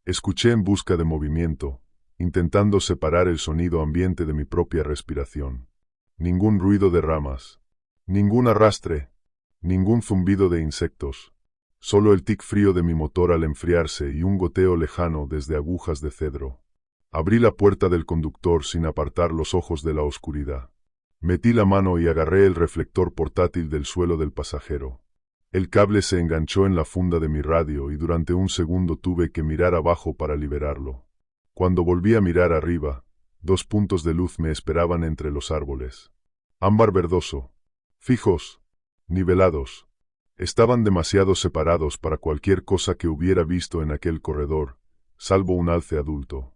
Escuché en busca de movimiento, intentando separar el sonido ambiente de mi propia respiración. Ningún ruido de ramas, ningún arrastre, ningún zumbido de insectos. Solo el tic frío de mi motor al enfriarse y un goteo lejano desde agujas de cedro. Abrí la puerta del conductor sin apartar los ojos de la oscuridad. Metí la mano y agarré el reflector portátil del suelo del pasajero. El cable se enganchó en la funda de mi radio y durante un segundo tuve que mirar abajo para liberarlo. Cuando volví a mirar arriba, 2 puntos de luz me esperaban entre los árboles. Ámbar verdoso. Fijos. Nivelados. Estaban demasiado separados para cualquier cosa que hubiera visto en aquel corredor, salvo un alce adulto.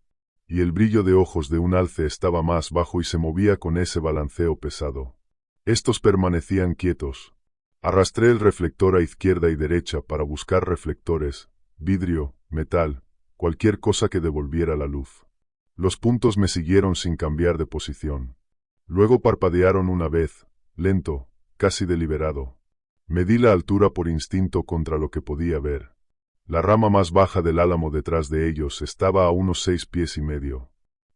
Y el brillo de ojos de un alce estaba más bajo y se movía con ese balanceo pesado. Estos permanecían quietos. Arrastré el reflector a izquierda y derecha para buscar reflectores, vidrio, metal, cualquier cosa que devolviera la luz. Los puntos me siguieron sin cambiar de posición. Luego parpadearon una vez, lento, casi deliberado. Medí la altura por instinto contra lo que podía ver. La rama más baja del álamo detrás de ellos estaba a unos 6 pies y medio.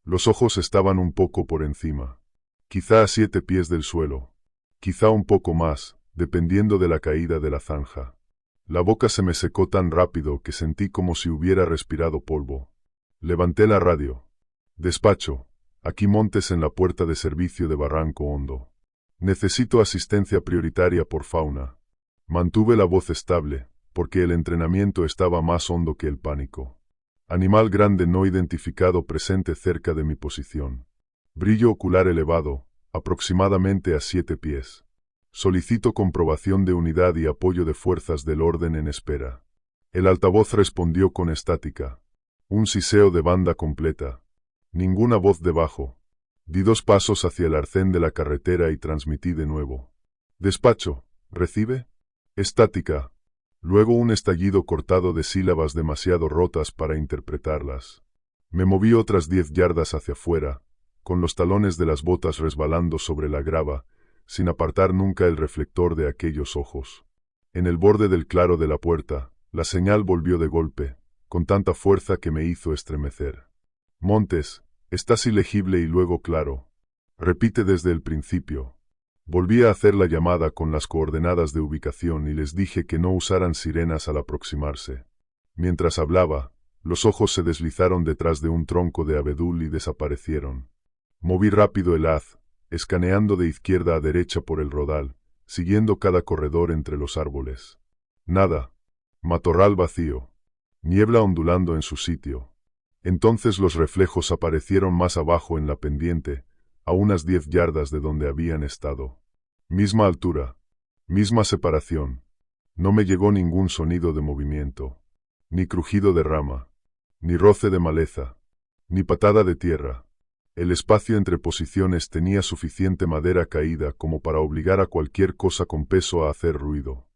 Los ojos estaban un poco por encima. Quizá a 7 pies del suelo. Quizá un poco más, dependiendo de la caída de la zanja. La boca se me secó tan rápido que sentí como si hubiera respirado polvo. Levanté la radio. Despacho. Aquí Montes en la puerta de servicio de Barranco Hondo. Necesito asistencia prioritaria por fauna. Mantuve la voz estable, porque el entrenamiento estaba más hondo que el pánico. Animal grande no identificado presente cerca de mi posición. Brillo ocular elevado, aproximadamente a 7 pies. Solicito comprobación de unidad y apoyo de fuerzas del orden en espera. El altavoz respondió con estática. Un siseo de banda completa. Ninguna voz debajo. Di 2 pasos hacia el arcén de la carretera y transmití de nuevo. Despacho, ¿recibe? Estática. Luego un estallido cortado de sílabas demasiado rotas para interpretarlas. Me moví otras 10 yardas hacia afuera, con los talones de las botas resbalando sobre la grava, sin apartar nunca el reflector de aquellos ojos. En el borde del claro de la puerta, la señal volvió de golpe, con tanta fuerza que me hizo estremecer. Montes, estás ilegible y luego claro. Repite desde el principio. Volví a hacer la llamada con las coordenadas de ubicación y les dije que no usaran sirenas al aproximarse. Mientras hablaba, los ojos se deslizaron detrás de un tronco de abedul y desaparecieron. Moví rápido el haz, escaneando de izquierda a derecha por el rodal, siguiendo cada corredor entre los árboles. Nada. Matorral vacío. niebla ondulando en su sitio. Entonces los reflejos aparecieron más abajo en la pendiente, a unas 10 yardas de donde habían estado. Misma altura, misma separación. No me llegó ningún sonido de movimiento, ni crujido de rama, ni roce de maleza, ni patada de tierra. El espacio entre posiciones tenía suficiente madera caída como para obligar a cualquier cosa con peso a hacer ruido.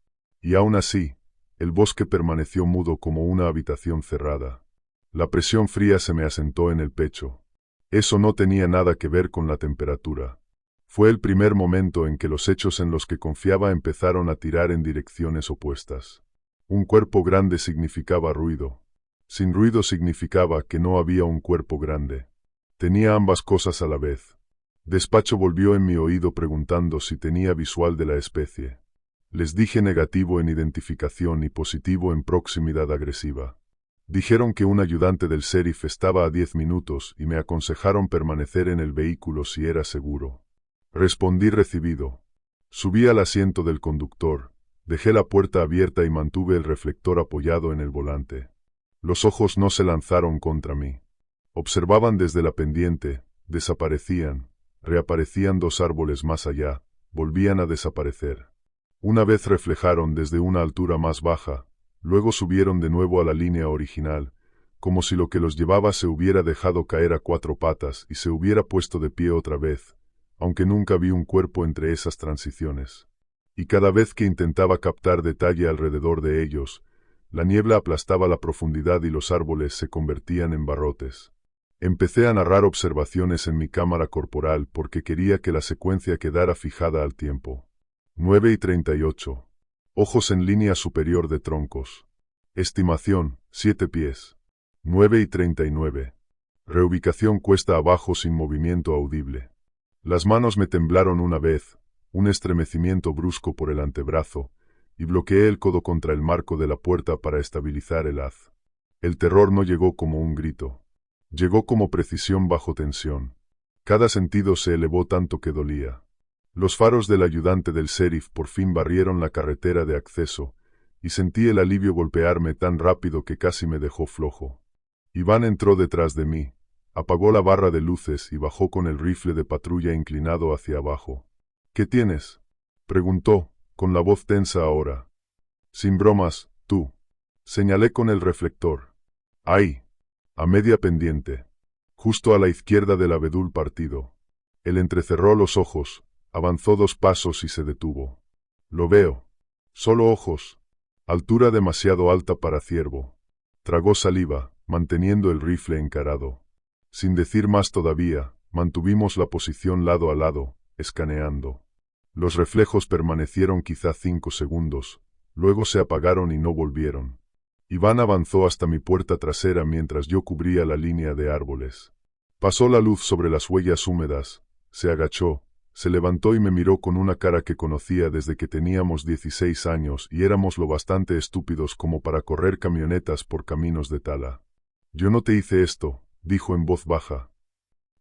Y aún así, el bosque permaneció mudo como una habitación cerrada. La presión fría se me asentó en el pecho. Eso no tenía nada que ver con la temperatura. Fue el primer momento en que los hechos en los que confiaba empezaron a tirar en direcciones opuestas. Un cuerpo grande significaba ruido. Sin ruido significaba que no había un cuerpo grande. Tenía ambas cosas a la vez. Despacho volvió en mi oído preguntando si tenía visual de la especie. Les dije negativo en identificación y positivo en proximidad agresiva. Dijeron que un ayudante del sheriff estaba a 10 minutos y me aconsejaron permanecer en el vehículo si era seguro. Respondí recibido. Subí al asiento del conductor, dejé la puerta abierta y mantuve el reflector apoyado en el volante. Los ojos no se lanzaron contra mí. Observaban desde la pendiente, desaparecían, reaparecían 2 árboles más allá, volvían a desaparecer. Una vez reflejaron desde una altura más baja, luego subieron de nuevo a la línea original, como si lo que los llevaba se hubiera dejado caer a 4 patas y se hubiera puesto de pie otra vez, aunque nunca vi un cuerpo entre esas transiciones. Y cada vez que intentaba captar detalle alrededor de ellos, la niebla aplastaba la profundidad y los árboles se convertían en barrotes. Empecé a narrar observaciones en mi cámara corporal porque quería que la secuencia quedara fijada al tiempo. 9:38. Ojos en línea superior de troncos. Estimación, 7 pies. 9:39. Reubicación cuesta abajo sin movimiento audible. Las manos me temblaron una vez, un estremecimiento brusco por el antebrazo, y bloqueé el codo contra el marco de la puerta para estabilizar el haz. El terror no llegó como un grito. Llegó como precisión bajo tensión. Cada sentido se elevó tanto que dolía. Los faros del ayudante del sheriff por fin barrieron la carretera de acceso, y sentí el alivio golpearme tan rápido que casi me dejó flojo. Iván entró detrás de mí, apagó la barra de luces y bajó con el rifle de patrulla inclinado hacia abajo. ¿Qué tienes?, preguntó, con la voz tensa ahora. Sin bromas, tú. Señalé con el reflector. Ahí. A media pendiente. Justo a la izquierda del abedul partido. Él entrecerró los ojos, avanzó 2 pasos y se detuvo. Lo veo. Solo ojos. Altura demasiado alta para ciervo. Tragó saliva, manteniendo el rifle encarado. Sin decir más todavía, mantuvimos la posición lado a lado, escaneando. Los reflejos permanecieron quizá 5 segundos, luego se apagaron y no volvieron. Iván avanzó hasta mi puerta trasera mientras yo cubría la línea de árboles. Pasó la luz sobre las huellas húmedas, se agachó, se levantó y me miró con una cara que conocía desde que teníamos 16 años y éramos lo bastante estúpidos como para correr camionetas por caminos de tala. Yo no te hice esto, dijo en voz baja.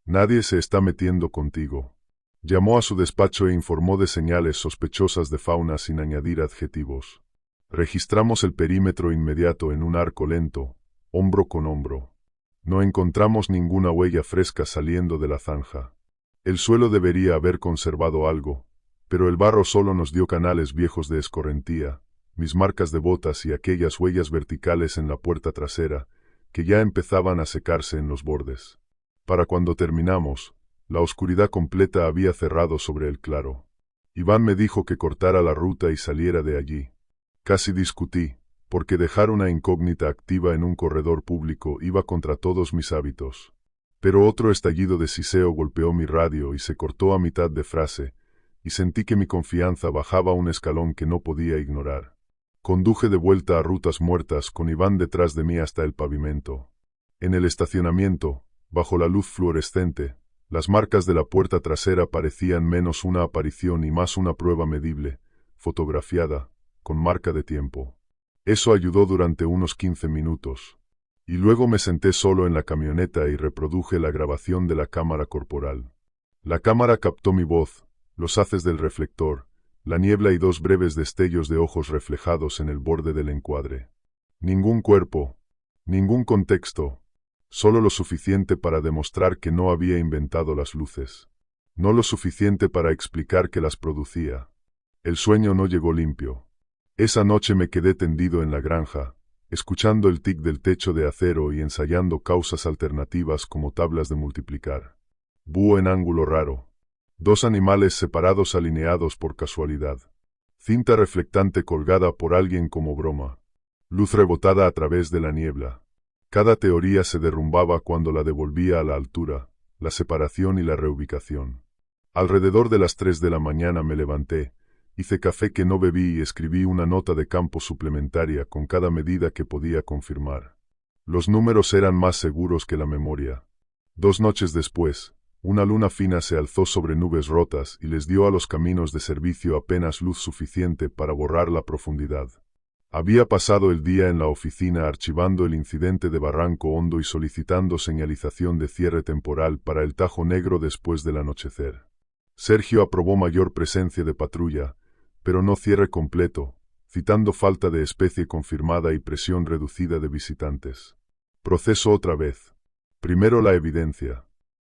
Nadie se está metiendo contigo. Llamó a su despacho e informó de señales sospechosas de fauna sin añadir adjetivos. Registramos el perímetro inmediato en un arco lento, hombro con hombro. No encontramos ninguna huella fresca saliendo de la zanja. El suelo debería haber conservado algo, pero el barro solo nos dio canales viejos de escorrentía, mis marcas de botas y aquellas huellas verticales en la puerta trasera, que ya empezaban a secarse en los bordes. Para cuando terminamos, la oscuridad completa había cerrado sobre el claro. Iván me dijo que cortara la ruta y saliera de allí. Casi discutí, porque dejar una incógnita activa en un corredor público iba contra todos mis hábitos. Pero otro estallido de siseo golpeó mi radio y se cortó a mitad de frase, y sentí que mi confianza bajaba un escalón que no podía ignorar. Conduje de vuelta a rutas muertas con Iván detrás de mí hasta el pavimento. En el estacionamiento, bajo la luz fluorescente, las marcas de la puerta trasera parecían menos una aparición y más una prueba medible, fotografiada, con marca de tiempo. Eso ayudó durante unos 15 minutos. Y luego me senté solo en la camioneta y reproduje la grabación de la cámara corporal. La cámara captó mi voz, los haces del reflector, la niebla y 2 breves destellos de ojos reflejados en el borde del encuadre. Ningún cuerpo, Ningún contexto, solo lo suficiente para demostrar que no había inventado las luces. No lo suficiente para explicar que las producía. El sueño no llegó limpio. Esa noche me quedé tendido en la granja, escuchando el tic del techo de acero y ensayando causas alternativas como tablas de multiplicar. Búho en ángulo raro. Dos animales separados alineados por casualidad. Cinta reflectante colgada por alguien como broma. Luz rebotada a través de la niebla. Cada teoría se derrumbaba cuando la devolvía a la altura, la separación y la reubicación. Alrededor de las 3 de la mañana me levanté, hice café que no bebí y escribí una nota de campo suplementaria con cada medida que podía confirmar. Los números eran más seguros que la memoria. 2 noches después, una luna fina se alzó sobre nubes rotas y les dio a los caminos de servicio apenas luz suficiente para borrar la profundidad. Había pasado el día en la oficina archivando el incidente de Barranco Hondo y solicitando señalización de cierre temporal para el Tajo Negro después del anochecer. Sergio aprobó mayor presencia de patrulla, pero no cierre completo, citando falta de especie confirmada y presión reducida de visitantes. Proceso otra vez. Primero la evidencia,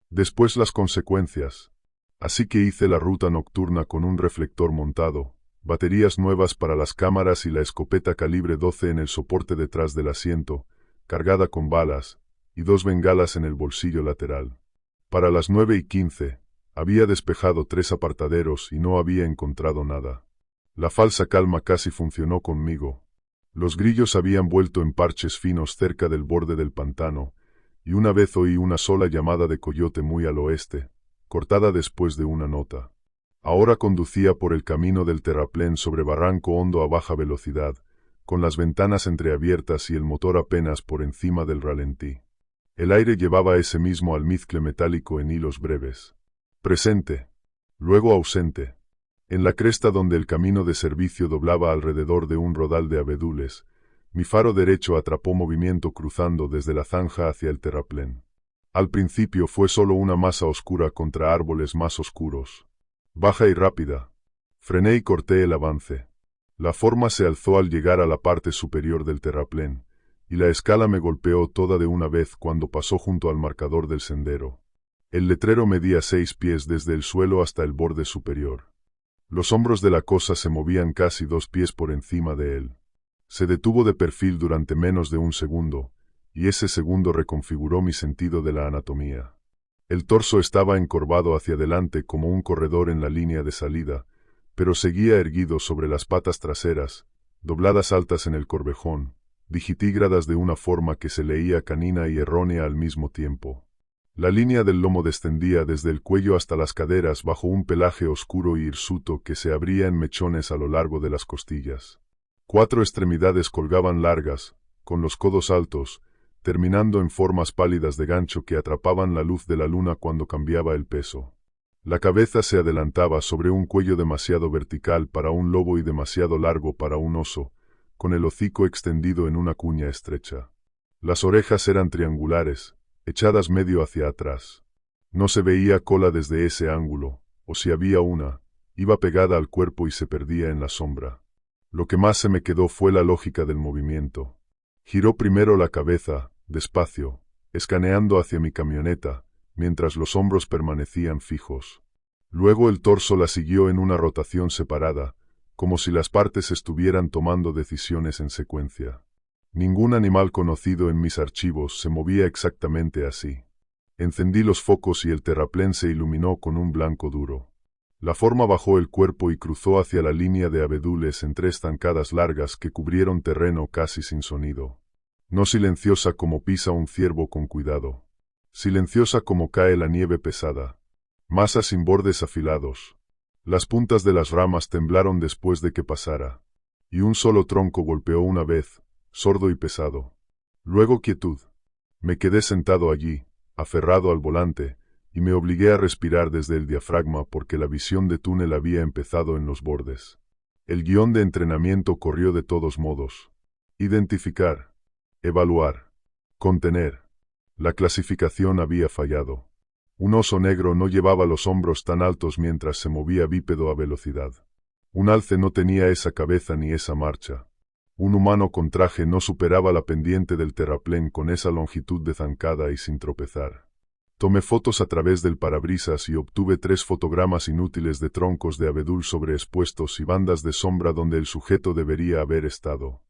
después las consecuencias. Así que hice la ruta nocturna con un reflector montado, baterías nuevas para las cámaras y la escopeta calibre 12 en el soporte detrás del asiento, cargada con balas, y 2 bengalas en el bolsillo lateral. Para las 9:15, había despejado 3 apartaderos y no había encontrado nada. La falsa calma casi funcionó conmigo. Los grillos habían vuelto en parches finos cerca del borde del pantano, y una vez oí una sola llamada de coyote muy al oeste, cortada después de una nota. Ahora conducía por el camino del terraplén sobre Barranco Hondo a baja velocidad, con las ventanas entreabiertas y el motor apenas por encima del ralentí. El aire llevaba ese mismo almizcle metálico en hilos breves. Presente, luego ausente. En la cresta donde el camino de servicio doblaba alrededor de un rodal de abedules, mi faro derecho atrapó movimiento cruzando desde la zanja hacia el terraplén. Al principio fue solo una masa oscura contra árboles más oscuros. Baja y rápida. Frené y corté el avance. La forma se alzó al llegar a la parte superior del terraplén, y la escala me golpeó toda de una vez cuando pasó junto al marcador del sendero. El letrero medía 6 pies desde el suelo hasta el borde superior. Los hombros de la cosa se movían casi 2 pies por encima de él. Se detuvo de perfil durante menos de un segundo, y ese segundo reconfiguró mi sentido de la anatomía. El torso estaba encorvado hacia adelante como un corredor en la línea de salida, pero seguía erguido sobre las patas traseras, dobladas altas en el corvejón, digitígradas de una forma que se leía canina y errónea al mismo tiempo. La línea del lomo descendía desde el cuello hasta las caderas bajo un pelaje oscuro y hirsuto que se abría en mechones a lo largo de las costillas. 4 extremidades colgaban largas, con los codos altos, terminando en formas pálidas de gancho que atrapaban la luz de la luna cuando cambiaba el peso. La cabeza se adelantaba sobre un cuello demasiado vertical para un lobo y demasiado largo para un oso, con el hocico extendido en una cuña estrecha. Las orejas eran triangulares, echadas medio hacia atrás. No se veía cola desde ese ángulo, o si había una, iba pegada al cuerpo y se perdía en la sombra. Lo que más se me quedó fue la lógica del movimiento. Giró primero la cabeza, despacio, escaneando hacia mi camioneta, mientras los hombros permanecían fijos. Luego el torso la siguió en una rotación separada, como si las partes estuvieran tomando decisiones en secuencia. Ningún animal conocido en mis archivos se movía exactamente así. Encendí los focos y el terraplén se iluminó con un blanco duro. La forma bajó el cuerpo y cruzó hacia la línea de abedules en 3 zancadas largas que cubrieron terreno casi sin sonido. No silenciosa como pisa un ciervo con cuidado. Silenciosa como cae la nieve pesada. Masa sin bordes afilados. Las puntas de las ramas temblaron después de que pasara. Y un solo tronco golpeó una vez, sordo y pesado. Luego quietud. Me quedé sentado allí, aferrado al volante, y me obligué a respirar desde el diafragma porque la visión de túnel había empezado en los bordes. El guión de entrenamiento corrió de todos modos. Identificar. Evaluar. Contener. La clasificación había fallado. Un oso negro no llevaba los hombros tan altos mientras se movía bípedo a velocidad. Un alce no tenía esa cabeza ni esa marcha. Un humano con traje no superaba la pendiente del terraplén con esa longitud de zancada y sin tropezar. Tomé fotos a través del parabrisas y obtuve 3 fotogramas inútiles de troncos de abedul sobreexpuestos y bandas de sombra donde el sujeto debería haber estado.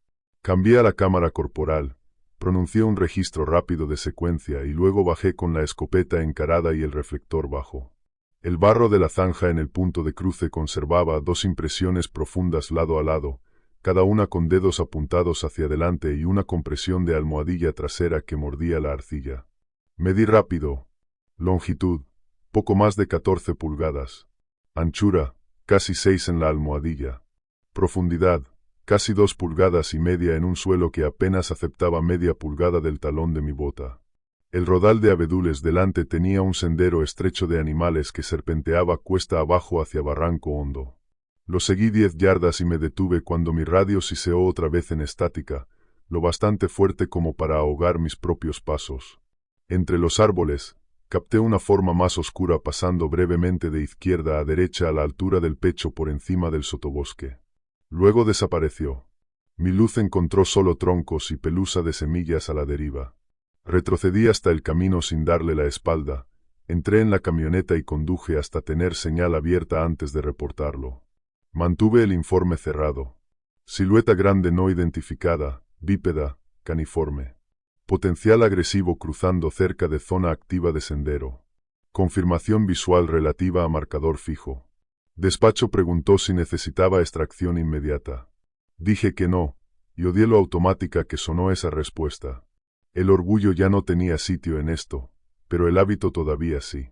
Cambié a la cámara corporal, pronuncié un registro rápido de secuencia y luego bajé con la escopeta encarada y el reflector bajo. El barro de la zanja en el punto de cruce conservaba 2 impresiones profundas lado a lado, cada una con dedos apuntados hacia adelante y una compresión de almohadilla trasera que mordía la arcilla. Medí rápido. Longitud, poco más de 14 pulgadas. Anchura, casi 6 en la almohadilla. Profundidad, casi 2,5 pulgadas en un suelo que apenas aceptaba media pulgada del talón de mi bota. El rodal de abedules delante tenía un sendero estrecho de animales que serpenteaba cuesta abajo hacia barranco hondo. Lo seguí 10 yardas y me detuve cuando mi radio siseó otra vez en estática, lo bastante fuerte como para ahogar mis propios pasos. Entre los árboles, capté una forma más oscura pasando brevemente de izquierda a derecha a la altura del pecho por encima del sotobosque. Luego desapareció. Mi luz encontró solo troncos y pelusa de semillas a la deriva. Retrocedí hasta el camino sin darle la espalda, entré en la camioneta y conduje hasta tener señal abierta antes de reportarlo. Mantuve el informe cerrado. Silueta grande no identificada, bípeda, caniforme. Potencial agresivo cruzando cerca de zona activa de sendero. Confirmación visual relativa a marcador fijo. Despacho preguntó si necesitaba extracción inmediata. Dije que no, y odié lo automática que sonó esa respuesta. El orgullo ya no tenía sitio en esto, pero el hábito todavía sí.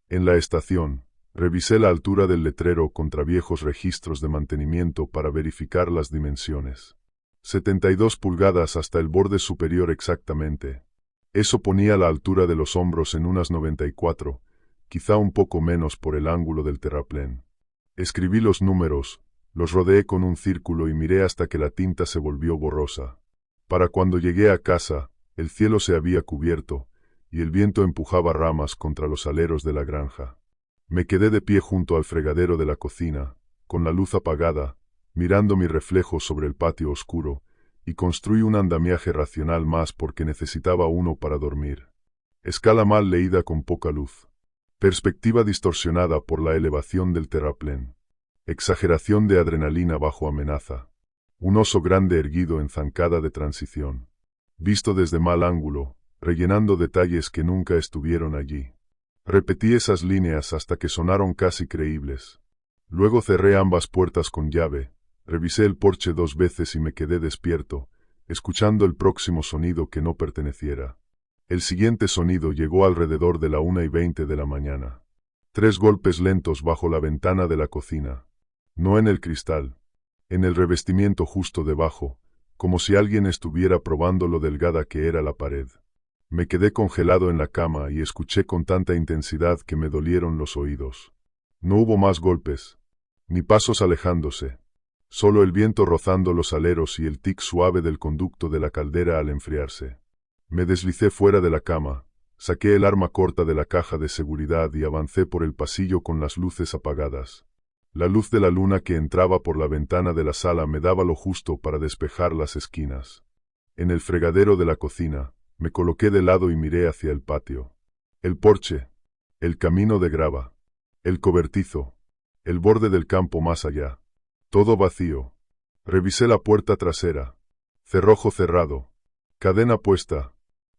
En la estación, revisé la altura del letrero contra viejos registros de mantenimiento para verificar las dimensiones. 72 pulgadas hasta el borde superior exactamente. Eso ponía la altura de los hombros en unas 94, quizá un poco menos por el ángulo del terraplén. Escribí los números, los rodeé con un círculo y miré hasta que la tinta se volvió borrosa. Para cuando llegué a casa, el cielo se había cubierto, y el viento empujaba ramas contra los aleros de la granja. Me quedé de pie junto al fregadero de la cocina, con la luz apagada, mirando mi reflejo sobre el patio oscuro, y construí un andamiaje racional más porque necesitaba uno para dormir. Escala mal leída con poca luz. Perspectiva distorsionada por la elevación del terraplén. Exageración de adrenalina bajo amenaza. Un oso grande erguido en zancada de transición. Visto desde mal ángulo, rellenando detalles que nunca estuvieron allí. Repetí esas líneas hasta que sonaron casi creíbles. Luego cerré ambas puertas con llave, revisé el porche 2 veces y me quedé despierto, escuchando el próximo sonido que no perteneciera. El siguiente sonido llegó alrededor de la 1:20 de la mañana. 3 golpes lentos bajo la ventana de la cocina. No en el cristal, en el revestimiento justo debajo, como si alguien estuviera probando lo delgada que era la pared. Me quedé congelado en la cama y escuché con tanta intensidad que me dolieron los oídos. No hubo más golpes, ni pasos alejándose, solo el viento rozando los aleros y el tic suave del conducto de la caldera al enfriarse. Me deslicé fuera de la cama, saqué el arma corta de la caja de seguridad y avancé por el pasillo con las luces apagadas. La luz de la luna que entraba por la ventana de la sala me daba lo justo para despejar las esquinas. En el fregadero de la cocina, me coloqué de lado y miré hacia el patio. El porche, el camino de grava, el cobertizo, el borde del campo más allá. Todo vacío. Revisé la puerta trasera. Cerrojo cerrado. Cadena puesta.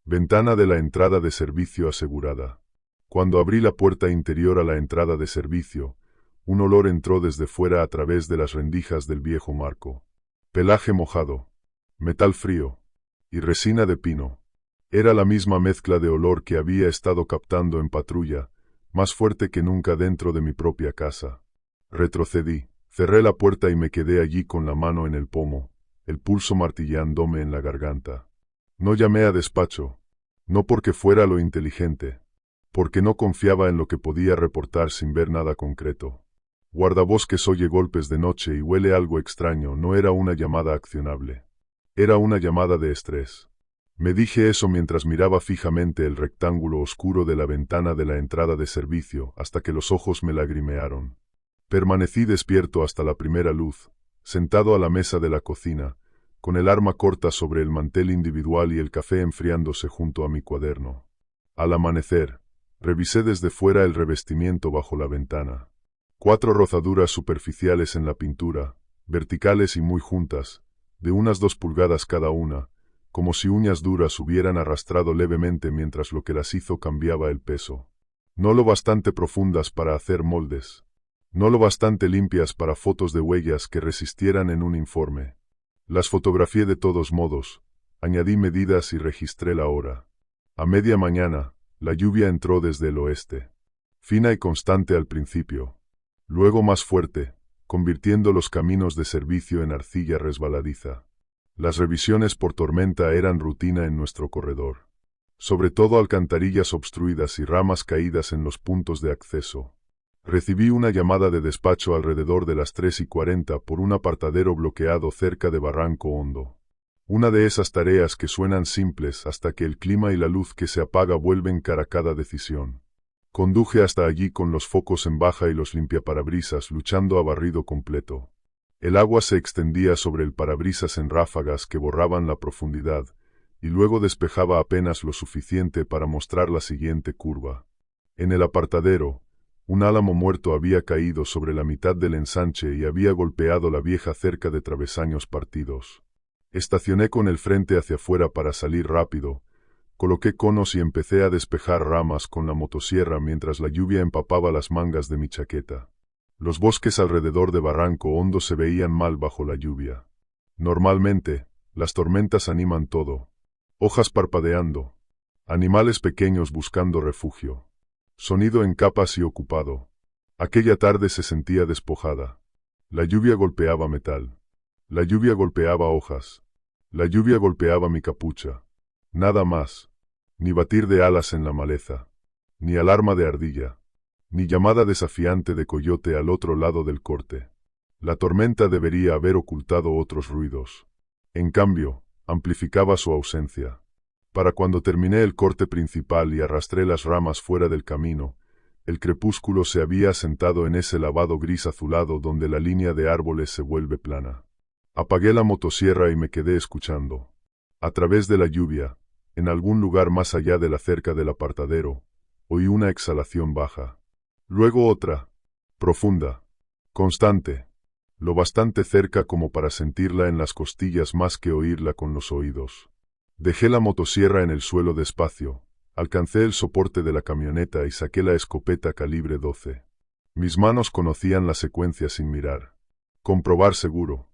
Ventana de la entrada de servicio asegurada. Cuando abrí la puerta interior a la entrada de servicio, un olor entró desde fuera a través de las rendijas del viejo marco. Pelaje mojado, metal frío y resina de pino. Era la misma mezcla de olor que había estado captando en patrulla, más fuerte que nunca dentro de mi propia casa. Retrocedí, cerré la puerta y me quedé allí con la mano en el pomo, el pulso martillándome en la garganta. No llamé a despacho, no porque fuera lo inteligente, porque no confiaba en lo que podía reportar sin ver nada concreto. Guardabosques oye golpes de noche y huele algo extraño, no era una llamada accionable. Era una llamada de estrés. Me dije eso mientras miraba fijamente el rectángulo oscuro de la ventana de la entrada de servicio hasta que los ojos me lagrimearon. Permanecí despierto hasta la primera luz, sentado a la mesa de la cocina, con el arma corta sobre el mantel individual y el café enfriándose junto a mi cuaderno. Al amanecer, revisé desde fuera el revestimiento bajo la ventana. 4 rozaduras superficiales en la pintura, verticales y muy juntas, de unas 2 pulgadas cada una, como si uñas duras hubieran arrastrado levemente mientras lo que las hizo cambiaba el peso. No lo bastante profundas para hacer moldes. No lo bastante limpias para fotos de huellas que resistieran en un informe. Las fotografié de todos modos, añadí medidas y registré la hora. A media mañana, la lluvia entró desde el oeste. Fina y constante al principio. Luego más fuerte, convirtiendo los caminos de servicio en arcilla resbaladiza. Las revisiones por tormenta eran rutina en nuestro corredor. Sobre todo alcantarillas obstruidas y ramas caídas en los puntos de acceso. Recibí una llamada de despacho alrededor de las 3:40 por un apartadero bloqueado cerca de Barranco Hondo. Una de esas tareas que suenan simples hasta que el clima y la luz que se apaga vuelven cara a cada decisión. Conduje hasta allí con los focos en baja y los limpiaparabrisas luchando a barrido completo. El agua se extendía sobre el parabrisas en ráfagas que borraban la profundidad, y luego despejaba apenas lo suficiente para mostrar la siguiente curva. En el apartadero, un álamo muerto había caído sobre la mitad del ensanche y había golpeado la vieja cerca de travesaños partidos. Estacioné con el frente hacia afuera para salir rápido, coloqué conos y empecé a despejar ramas con la motosierra mientras la lluvia empapaba las mangas de mi chaqueta. Los bosques alrededor de Barranco Hondo se veían mal bajo la lluvia. Normalmente, las tormentas animan todo. Hojas parpadeando. Animales pequeños buscando refugio. Sonido en capas y ocupado. Aquella tarde se sentía despojada. La lluvia golpeaba metal. La lluvia golpeaba hojas. La lluvia golpeaba mi capucha. Nada más. Ni batir de alas en la maleza. Ni alarma de ardilla. Ni llamada desafiante de coyote al otro lado del corte. La tormenta debería haber ocultado otros ruidos. En cambio, amplificaba su ausencia. Para cuando terminé el corte principal y arrastré las ramas fuera del camino, el crepúsculo se había asentado en ese lavado gris azulado donde la línea de árboles se vuelve plana. Apagué la motosierra y me quedé escuchando. A través de la lluvia, en algún lugar más allá de la cerca del apartadero, oí una exhalación baja. Luego otra, profunda, constante, lo bastante cerca como para sentirla en las costillas más que oírla con los oídos. Dejé la motosierra en el suelo despacio, alcancé el soporte de la camioneta y saqué la escopeta calibre 12. Mis manos conocían la secuencia sin mirar. Comprobar seguro.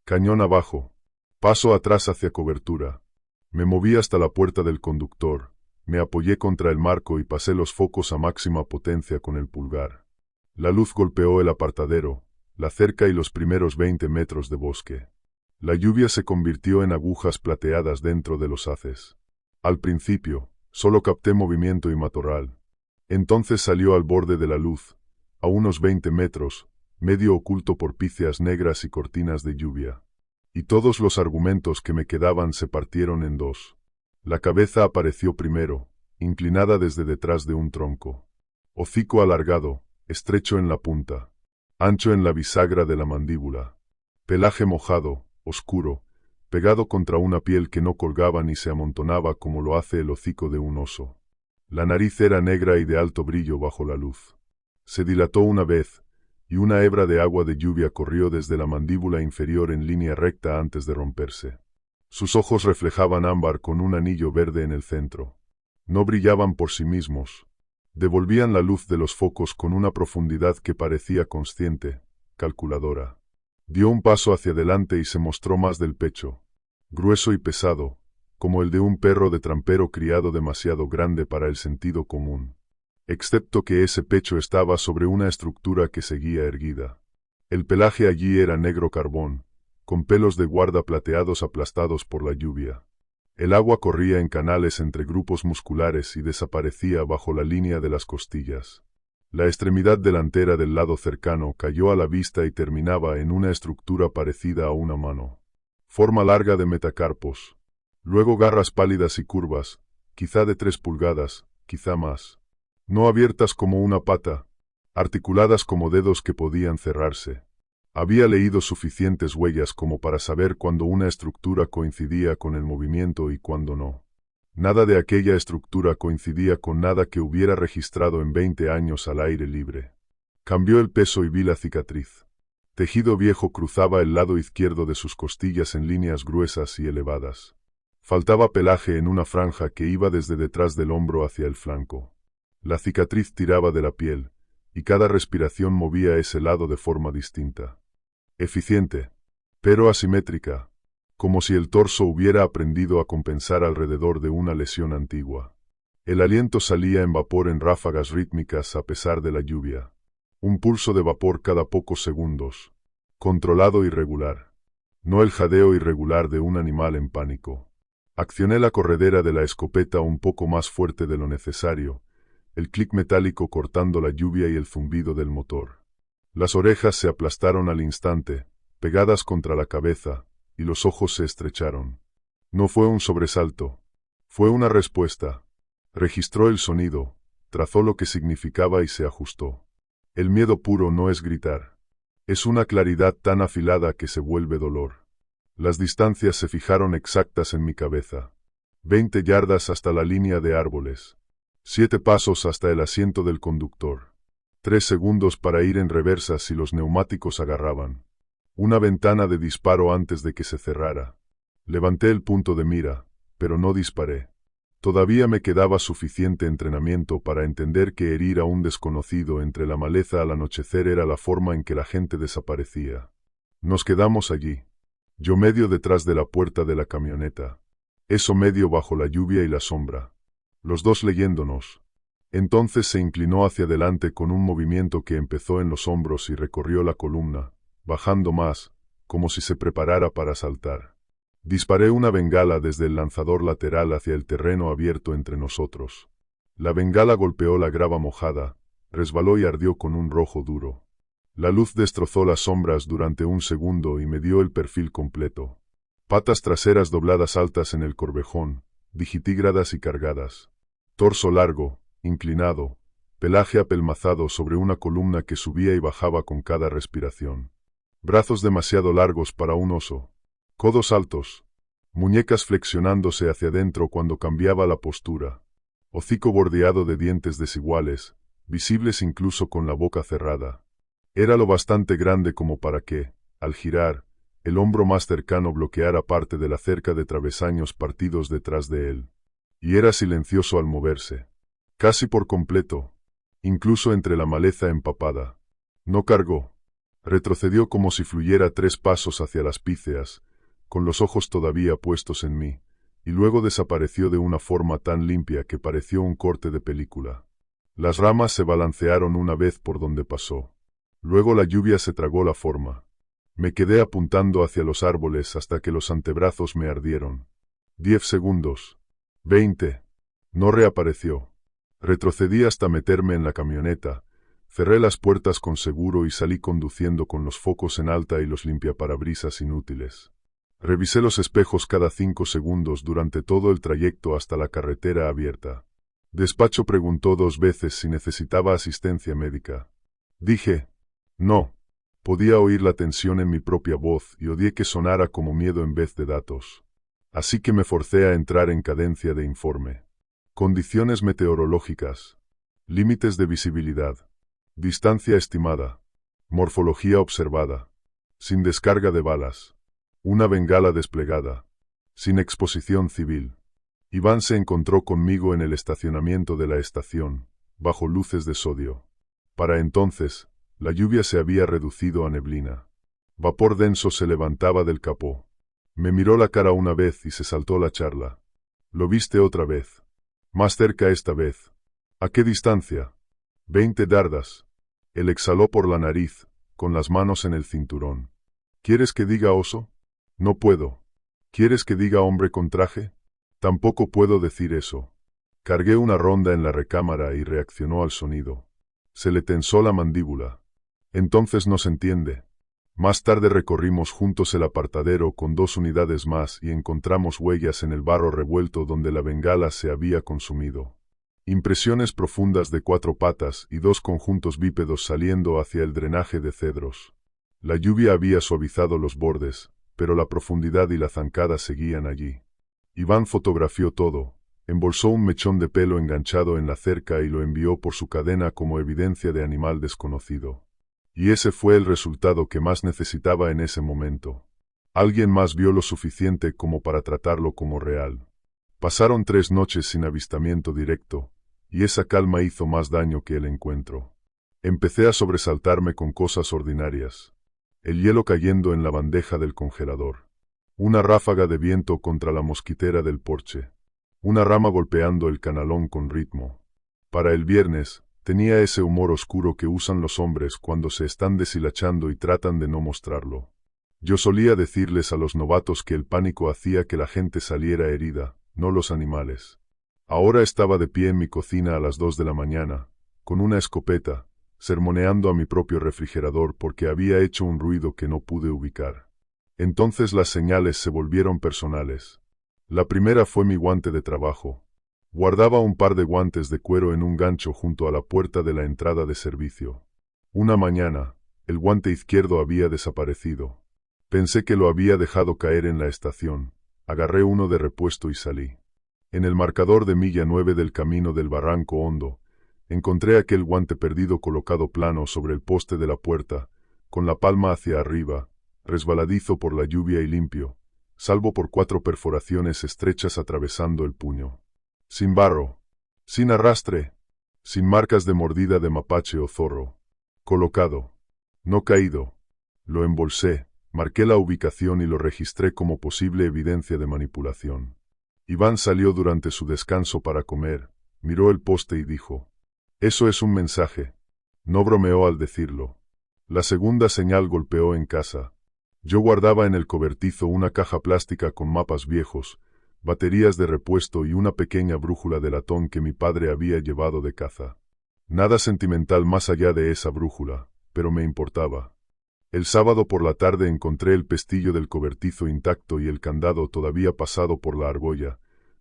Cañón abajo. Paso atrás hacia cobertura. Me moví hasta la puerta del conductor, me apoyé contra el marco y pasé los focos a máxima potencia con el pulgar. La luz golpeó el apartadero, la cerca y los primeros 20 metros de bosque. La lluvia se convirtió en agujas plateadas dentro de los haces. Al principio, solo capté movimiento y matorral. Entonces salió al borde de la luz, a unos 20 metros, medio oculto por píceas negras y cortinas de lluvia. Y todos los argumentos que me quedaban se partieron en dos. La cabeza apareció primero, inclinada desde detrás de un tronco. Hocico alargado, estrecho en la punta, ancho en la bisagra de la mandíbula. Pelaje mojado, oscuro, pegado contra una piel que no colgaba ni se amontonaba como lo hace el hocico de un oso. La nariz era negra y de alto brillo bajo la luz. Se dilató una vez, y una hebra de agua de lluvia corrió desde la mandíbula inferior en línea recta antes de romperse. Sus ojos reflejaban ámbar con un anillo verde en el centro. No brillaban por sí mismos. Devolvían la luz de los focos con una profundidad que parecía consciente, calculadora. Dio un paso hacia adelante y se mostró más del pecho, grueso y pesado, como el de un perro de trampero criado demasiado grande para el sentido común. Excepto que ese pecho estaba sobre una estructura que seguía erguida. El pelaje allí era negro carbón, con pelos de guarda plateados aplastados por la lluvia. El agua corría en canales entre grupos musculares y desaparecía bajo la línea de las costillas. La extremidad delantera del lado cercano cayó a la vista y terminaba en una estructura parecida a una mano. Forma larga de metacarpos. Luego garras pálidas y curvas, quizá de 3 pulgadas, quizá más. No abiertas como una pata, articuladas como dedos que podían cerrarse. Había leído suficientes huellas como para saber cuándo una estructura coincidía con el movimiento y cuándo no. Nada de aquella estructura coincidía con nada que hubiera registrado en 20 años al aire libre. Cambió el peso y vi la cicatriz. Tejido viejo cruzaba el lado izquierdo de sus costillas en líneas gruesas y elevadas. Faltaba pelaje en una franja que iba desde detrás del hombro hacia el flanco. La cicatriz tiraba de la piel, y cada respiración movía ese lado de forma distinta. Eficiente, pero asimétrica, como si el torso hubiera aprendido a compensar alrededor de una lesión antigua. El aliento salía en vapor en ráfagas rítmicas a pesar de la lluvia. Un pulso de vapor cada pocos segundos. Controlado y regular. No el jadeo irregular de un animal en pánico. Accioné la corredera de la escopeta un poco más fuerte de lo necesario, el clic metálico cortando la lluvia y el zumbido del motor. Las orejas se aplastaron al instante, pegadas contra la cabeza, y los ojos se estrecharon. No fue un sobresalto. Fue una respuesta. Registró el sonido, trazó lo que significaba y se ajustó. El miedo puro no es gritar. Es una claridad tan afilada que se vuelve dolor. Las distancias se fijaron exactas en mi cabeza. 20 yardas hasta la línea de árboles. 7 pasos hasta el asiento del conductor. 3 segundos para ir en reversa si los neumáticos agarraban. Una ventana de disparo antes de que se cerrara. Levanté el punto de mira, pero no disparé. Todavía me quedaba suficiente entrenamiento para entender que herir a un desconocido entre la maleza al anochecer era la forma en que la gente desaparecía. Nos quedamos allí. Yo medio detrás de la puerta de la camioneta. Eso medio bajo la lluvia y la sombra. Los dos leyéndonos. Entonces se inclinó hacia adelante con un movimiento que empezó en los hombros y recorrió la columna, bajando más, como si se preparara para saltar. Disparé una bengala desde el lanzador lateral hacia el terreno abierto entre nosotros. La bengala golpeó la grava mojada, resbaló y ardió con un rojo duro. La luz destrozó las sombras durante un segundo y me dio el perfil completo. Patas traseras dobladas altas en el corvejón, digitígradas y cargadas. Torso largo, inclinado, pelaje apelmazado sobre una columna que subía y bajaba con cada respiración. Brazos demasiado largos para un oso. Codos altos. Muñecas flexionándose hacia adentro cuando cambiaba la postura. Hocico bordeado de dientes desiguales, visibles incluso con la boca cerrada. Era lo bastante grande como para que, al girar, el hombro más cercano bloqueara parte de la cerca de travesaños partidos detrás de él. Y era silencioso al moverse. Casi por completo. Incluso entre la maleza empapada. No cargó. Retrocedió como si fluyera 3 pasos hacia las píceas, con los ojos todavía puestos en mí, y luego desapareció de una forma tan limpia que pareció un corte de película. Las ramas se balancearon una vez por donde pasó. Luego la lluvia se tragó la forma. Me quedé apuntando hacia los árboles hasta que los antebrazos me ardieron. 10 segundos. 20. No reapareció. Retrocedí hasta meterme en la camioneta, cerré las puertas con seguro y salí conduciendo con los focos en alta y los limpiaparabrisas inútiles. Revisé los espejos cada 5 segundos durante todo el trayecto hasta la carretera abierta. Despacho preguntó 2 veces si necesitaba asistencia médica. Dije, no. Podía oír la tensión en mi propia voz y odié que sonara como miedo en vez de datos. Así que me forcé a entrar en cadencia de informe. Condiciones meteorológicas. Límites de visibilidad. Distancia estimada. Morfología observada. Sin descarga de balas. Una bengala desplegada. Sin exposición civil. Iván se encontró conmigo en el estacionamiento de la estación, bajo luces de sodio. Para entonces, la lluvia se había reducido a neblina. Vapor denso se levantaba del capó. Me miró la cara una vez y se saltó la charla. ¿Lo viste otra vez? Más cerca esta vez. ¿A qué distancia? 20 yardas. Él exhaló por la nariz, con las manos en el cinturón. ¿Quieres que diga oso? No puedo. ¿Quieres que diga hombre con traje? Tampoco puedo decir eso. Cargué una ronda en la recámara y reaccionó al sonido. Se le tensó la mandíbula. Entonces no se entiende. Más tarde recorrimos juntos el apartadero con 2 unidades más y encontramos huellas en el barro revuelto donde la bengala se había consumido. Impresiones profundas de 4 patas y 2 conjuntos bípedos saliendo hacia el drenaje de cedros. La lluvia había suavizado los bordes, pero la profundidad y la zancada seguían allí. Iván fotografió todo, embolsó un mechón de pelo enganchado en la cerca y lo envió por su cadena como evidencia de animal desconocido. Y ese fue el resultado que más necesitaba en ese momento. Alguien más vio lo suficiente como para tratarlo como real. Pasaron 3 noches sin avistamiento directo, y esa calma hizo más daño que el encuentro. Empecé a sobresaltarme con cosas ordinarias. El hielo cayendo en la bandeja del congelador. Una ráfaga de viento contra la mosquitera del porche. Una rama golpeando el canalón con ritmo. Para el viernes, tenía ese humor oscuro que usan los hombres cuando se están deshilachando y tratan de no mostrarlo. Yo solía decirles a los novatos que el pánico hacía que la gente saliera herida, no los animales. Ahora estaba de pie en mi cocina a las 2 de la mañana, con una escopeta, sermoneando a mi propio refrigerador porque había hecho un ruido que no pude ubicar. Entonces las señales se volvieron personales. La primera fue mi guante de trabajo. Guardaba un par de guantes de cuero en un gancho junto a la puerta de la entrada de servicio. Una mañana, el guante izquierdo había desaparecido. Pensé que lo había dejado caer en la estación. Agarré uno de repuesto y salí. En el marcador de milla 9 del camino del Barranco Hondo, encontré aquel guante perdido colocado plano sobre el poste de la puerta, con la palma hacia arriba, resbaladizo por la lluvia y limpio, salvo por 4 perforaciones estrechas atravesando el puño. Sin barro, sin arrastre, sin marcas de mordida de mapache o zorro. Colocado, no caído. Lo embolsé, marqué la ubicación y lo registré como posible evidencia de manipulación. Iván salió durante su descanso para comer, miró el poste y dijo: «Eso es un mensaje». No bromeó al decirlo. La segunda señal golpeó en casa. Yo guardaba en el cobertizo una caja plástica con mapas viejos, baterías de repuesto y una pequeña brújula de latón que mi padre había llevado de caza. Nada sentimental más allá de esa brújula, pero me importaba. El sábado por la tarde encontré el pestillo del cobertizo intacto y el candado todavía pasado por la argolla,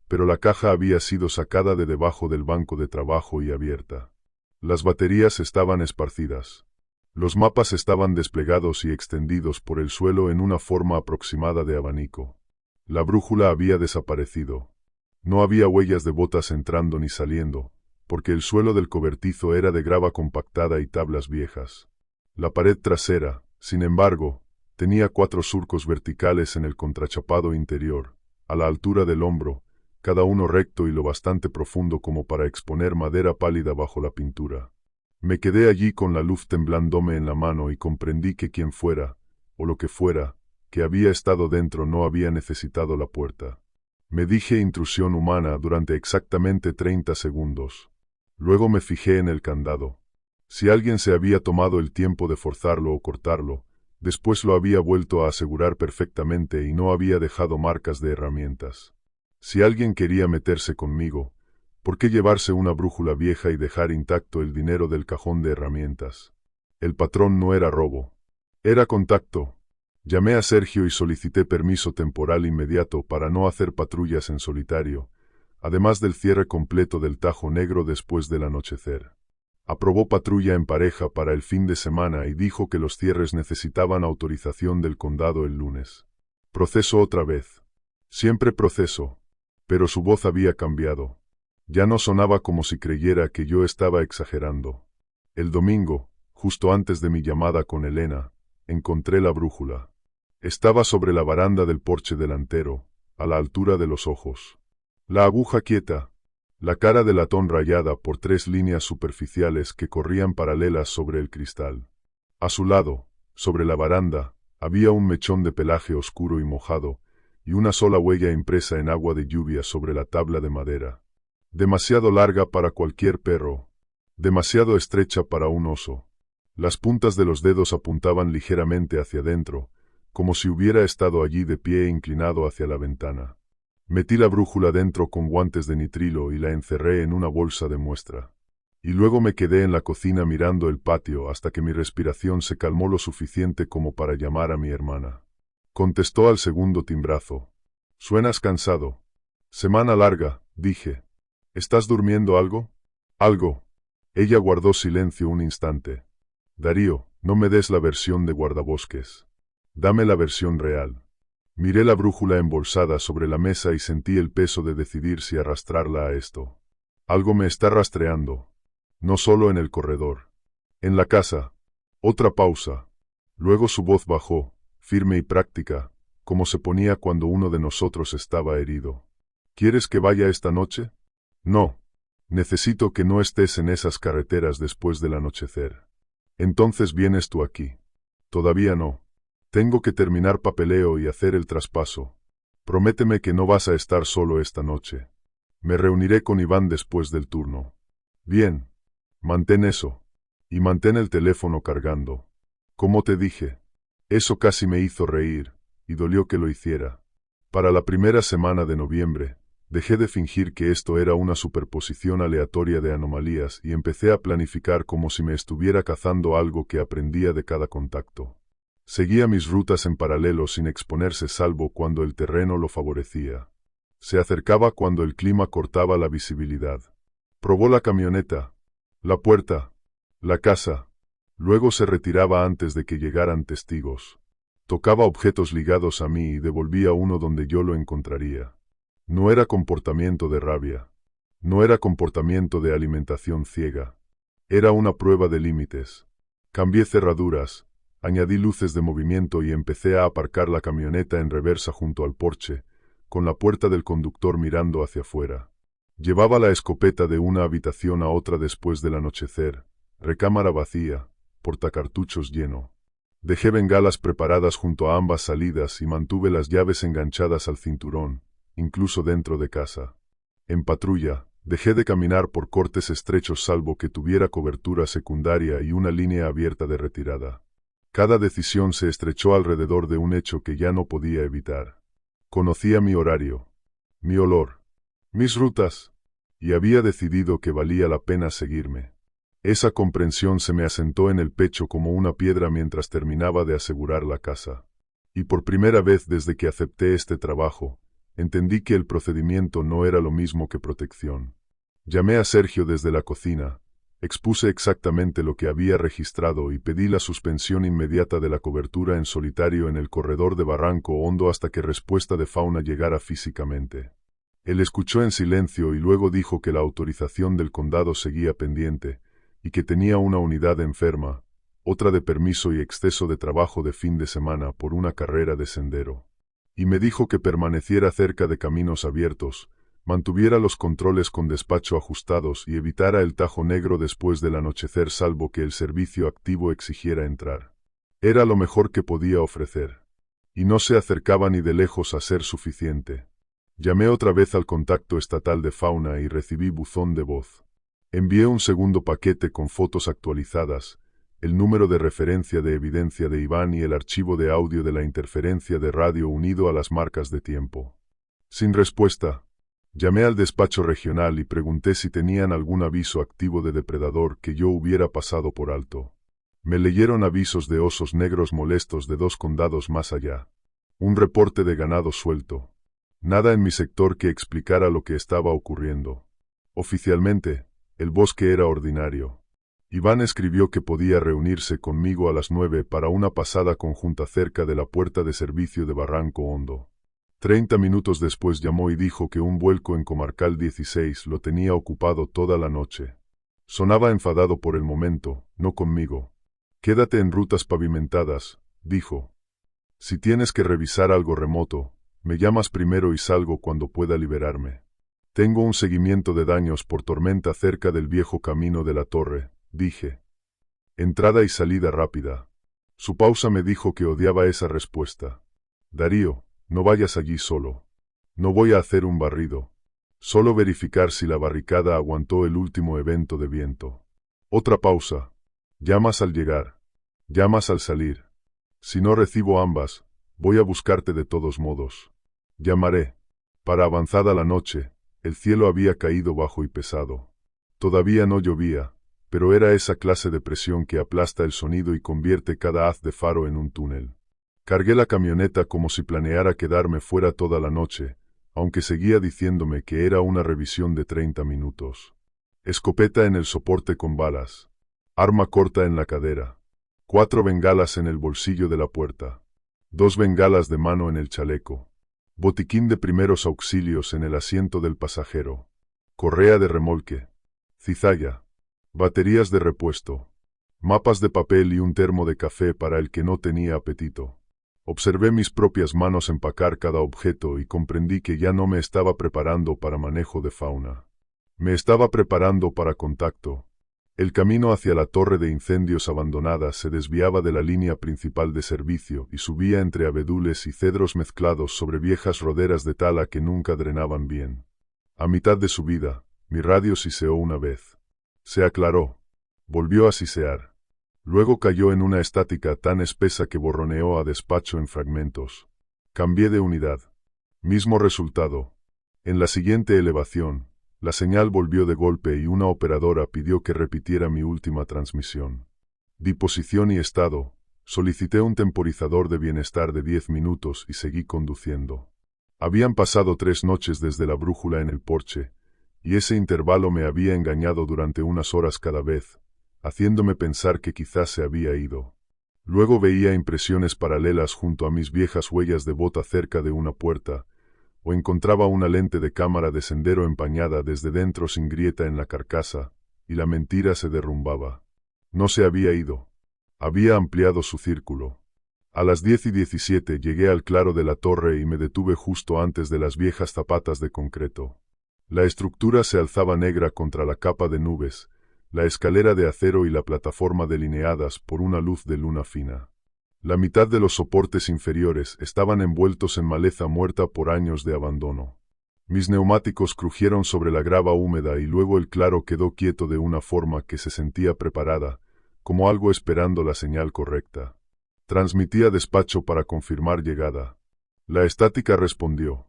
pero la caja había sido sacada de debajo del banco de trabajo y abierta. Las baterías estaban esparcidas. Los mapas estaban desplegados y extendidos por el suelo en una forma aproximada de abanico. La brújula había desaparecido. No había huellas de botas entrando ni saliendo, porque el suelo del cobertizo era de grava compactada y tablas viejas. La pared trasera, sin embargo, tenía 4 surcos verticales en el contrachapado interior, a la altura del hombro, cada uno recto y lo bastante profundo como para exponer madera pálida bajo la pintura. Me quedé allí con la luz temblándome en la mano y comprendí que quien fuera, o lo que fuera, que había estado dentro no había necesitado la puerta. Me dije intrusión humana durante exactamente 30 segundos. Luego me fijé en el candado. Si alguien se había tomado el tiempo de forzarlo o cortarlo, después lo había vuelto a asegurar perfectamente y no había dejado marcas de herramientas. Si alguien quería meterse conmigo, ¿por qué llevarse una brújula vieja y dejar intacto el dinero del cajón de herramientas? El patrón no era robo. Era contacto. Llamé a Sergio y solicité permiso temporal inmediato para no hacer patrullas en solitario, además del cierre completo del Tajo Negro después del anochecer. Aprobó patrulla en pareja para el fin de semana y dijo que los cierres necesitaban autorización del condado el lunes. Proceso otra vez. Siempre proceso. Pero su voz había cambiado. Ya no sonaba como si creyera que yo estaba exagerando. El domingo, justo antes de mi llamada con Elena, encontré la brújula. Estaba sobre la baranda del porche delantero, a la altura de los ojos. La aguja quieta, la cara de latón rayada por 3 líneas superficiales que corrían paralelas sobre el cristal. A su lado, sobre la baranda, había un mechón de pelaje oscuro y mojado, y una sola huella impresa en agua de lluvia sobre la tabla de madera. Demasiado larga para cualquier perro, demasiado estrecha para un oso. Las puntas de los dedos apuntaban ligeramente hacia adentro, como si hubiera estado allí de pie inclinado hacia la ventana. Metí la brújula dentro con guantes de nitrilo y la encerré en una bolsa de muestra. Y luego me quedé en la cocina mirando el patio hasta que mi respiración se calmó lo suficiente como para llamar a mi hermana. Contestó al segundo timbrazo. «¿Suenas cansado?» «Semana larga», dije. «¿Estás durmiendo algo?» «Algo». Ella guardó silencio un instante. Darío, no me des la versión de guardabosques. Dame la versión real. Miré la brújula embolsada sobre la mesa y sentí el peso de decidir si arrastrarla a esto. Algo me está rastreando. No solo en el corredor. En la casa. Otra pausa. Luego su voz bajó, firme y práctica, como se ponía cuando uno de nosotros estaba herido. ¿Quieres que vaya esta noche? No. Necesito que no estés en esas carreteras después del anochecer. Entonces vienes tú aquí. Todavía no. Tengo que terminar papeleo y hacer el traspaso. Prométeme que no vas a estar solo esta noche. Me reuniré con Iván después del turno. Bien. Mantén eso. Y mantén el teléfono cargando. Como te dije. Eso casi me hizo reír, y dolió que lo hiciera. Para la primera semana de noviembre, dejé de fingir que esto era una superposición aleatoria de anomalías y empecé a planificar como si me estuviera cazando algo que aprendía de cada contacto. Seguía mis rutas en paralelo sin exponerse salvo cuando el terreno lo favorecía. Se acercaba cuando el clima cortaba la visibilidad. Probó la camioneta, la puerta, la casa. Luego se retiraba antes de que llegaran testigos. Tocaba objetos ligados a mí y devolvía uno donde yo lo encontraría. No era comportamiento de rabia. No era comportamiento de alimentación ciega. Era una prueba de límites. Cambié cerraduras, añadí luces de movimiento y empecé a aparcar la camioneta en reversa junto al porche, con la puerta del conductor mirando hacia afuera. Llevaba la escopeta de una habitación a otra después del anochecer, recámara vacía, portacartuchos lleno. Dejé bengalas preparadas junto a ambas salidas y mantuve las llaves enganchadas al cinturón, incluso dentro de casa. En patrulla, dejé de caminar por cortes estrechos salvo que tuviera cobertura secundaria y una línea abierta de retirada. Cada decisión se estrechó alrededor de un hecho que ya no podía evitar. Conocía mi horario, mi olor, mis rutas, y había decidido que valía la pena seguirme. Esa comprensión se me asentó en el pecho como una piedra mientras terminaba de asegurar la casa. Y por primera vez desde que acepté este trabajo, entendí que el procedimiento no era lo mismo que protección. Llamé a Sergio desde la cocina, expuse exactamente lo que había registrado y pedí la suspensión inmediata de la cobertura en solitario en el corredor de Barranco Hondo hasta que respuesta de Fauna llegara físicamente. Él escuchó en silencio y luego dijo que la autorización del condado seguía pendiente, y que tenía una unidad enferma, otra de permiso y exceso de trabajo de fin de semana por una carrera de sendero. Y me dijo que permaneciera cerca de caminos abiertos, mantuviera los controles con despacho ajustados y evitara el tajo negro después del anochecer salvo que el servicio activo exigiera entrar. Era lo mejor que podía ofrecer. Y no se acercaba ni de lejos a ser suficiente. Llamé otra vez al contacto estatal de Fauna y recibí buzón de voz. Envié un segundo paquete con fotos actualizadas, el número de referencia de evidencia de Iván y el archivo de audio de la interferencia de radio unido a las marcas de tiempo. Sin respuesta, llamé al despacho regional y pregunté si tenían algún aviso activo de depredador que yo hubiera pasado por alto. Me leyeron avisos de osos negros molestos de 2 condados más allá. Un reporte de ganado suelto. Nada en mi sector que explicara lo que estaba ocurriendo. Oficialmente, el bosque era ordinario. Iván escribió que podía reunirse conmigo a las 9 para una pasada conjunta cerca de la puerta de servicio de Barranco Hondo. 30 minutos después llamó y dijo que un vuelco en Comarcal 16 lo tenía ocupado toda la noche. Sonaba enfadado por el momento, no conmigo. Quédate en rutas pavimentadas, dijo. Si tienes que revisar algo remoto, me llamas primero y salgo cuando pueda liberarme. Tengo un seguimiento de daños por tormenta cerca del viejo camino de la torre, dije. Entrada y salida rápida. Su pausa me dijo que odiaba esa respuesta. Darío, no vayas allí solo. No voy a hacer un barrido. Solo verificar si la barricada aguantó el último evento de viento. Otra pausa. Llamas al llegar. Llamas al salir. Si no recibo ambas, voy a buscarte de todos modos. Llamaré. Para avanzada la noche, el cielo había caído bajo y pesado. Todavía no llovía, pero era esa clase de presión que aplasta el sonido y convierte cada haz de faro en un túnel. Cargué la camioneta como si planeara quedarme fuera toda la noche, aunque seguía diciéndome que era una revisión de 30 minutos. Escopeta en el soporte con balas. Arma corta en la cadera. 4 bengalas en el bolsillo de la puerta. 2 bengalas de mano en el chaleco. Botiquín de primeros auxilios en el asiento del pasajero. Correa de remolque. Cizalla. Baterías de repuesto. Mapas de papel y un termo de café para el que no tenía apetito. Observé mis propias manos empacar cada objeto y comprendí que ya no me estaba preparando para manejo de fauna. Me estaba preparando para contacto. El camino hacia la torre de incendios abandonada se desviaba de la línea principal de servicio y subía entre abedules y cedros mezclados sobre viejas roderas de tala que nunca drenaban bien. A mitad de subida, mi radio siseó una vez. Se aclaró. Volvió a sisear. Luego cayó en una estática tan espesa que borroneó a despacho en fragmentos. Cambié de unidad. Mismo resultado. En la siguiente elevación, la señal volvió de golpe y una operadora pidió que repitiera mi última transmisión. Di posición y estado, solicité un temporizador de bienestar de 10 minutos y seguí conduciendo. Habían pasado 3 noches desde la brújula en el porche, y ese intervalo me había engañado durante unas horas cada vez, haciéndome pensar que quizás se había ido. Luego veía impresiones paralelas junto a mis viejas huellas de bota cerca de una puerta, o encontraba una lente de cámara de sendero empañada desde dentro sin grieta en la carcasa, y la mentira se derrumbaba. No se había ido. Había ampliado su círculo. A las 10:17 llegué al claro de la torre y me detuve justo antes de las viejas zapatas de concreto. La estructura se alzaba negra contra la capa de nubes, la escalera de acero y la plataforma delineadas por una luz de luna fina. La mitad de los soportes inferiores estaban envueltos en maleza muerta por años de abandono. Mis neumáticos crujieron sobre la grava húmeda y luego el claro quedó quieto de una forma que se sentía preparada, como algo esperando la señal correcta. Transmití a despacho para confirmar llegada. La estática respondió.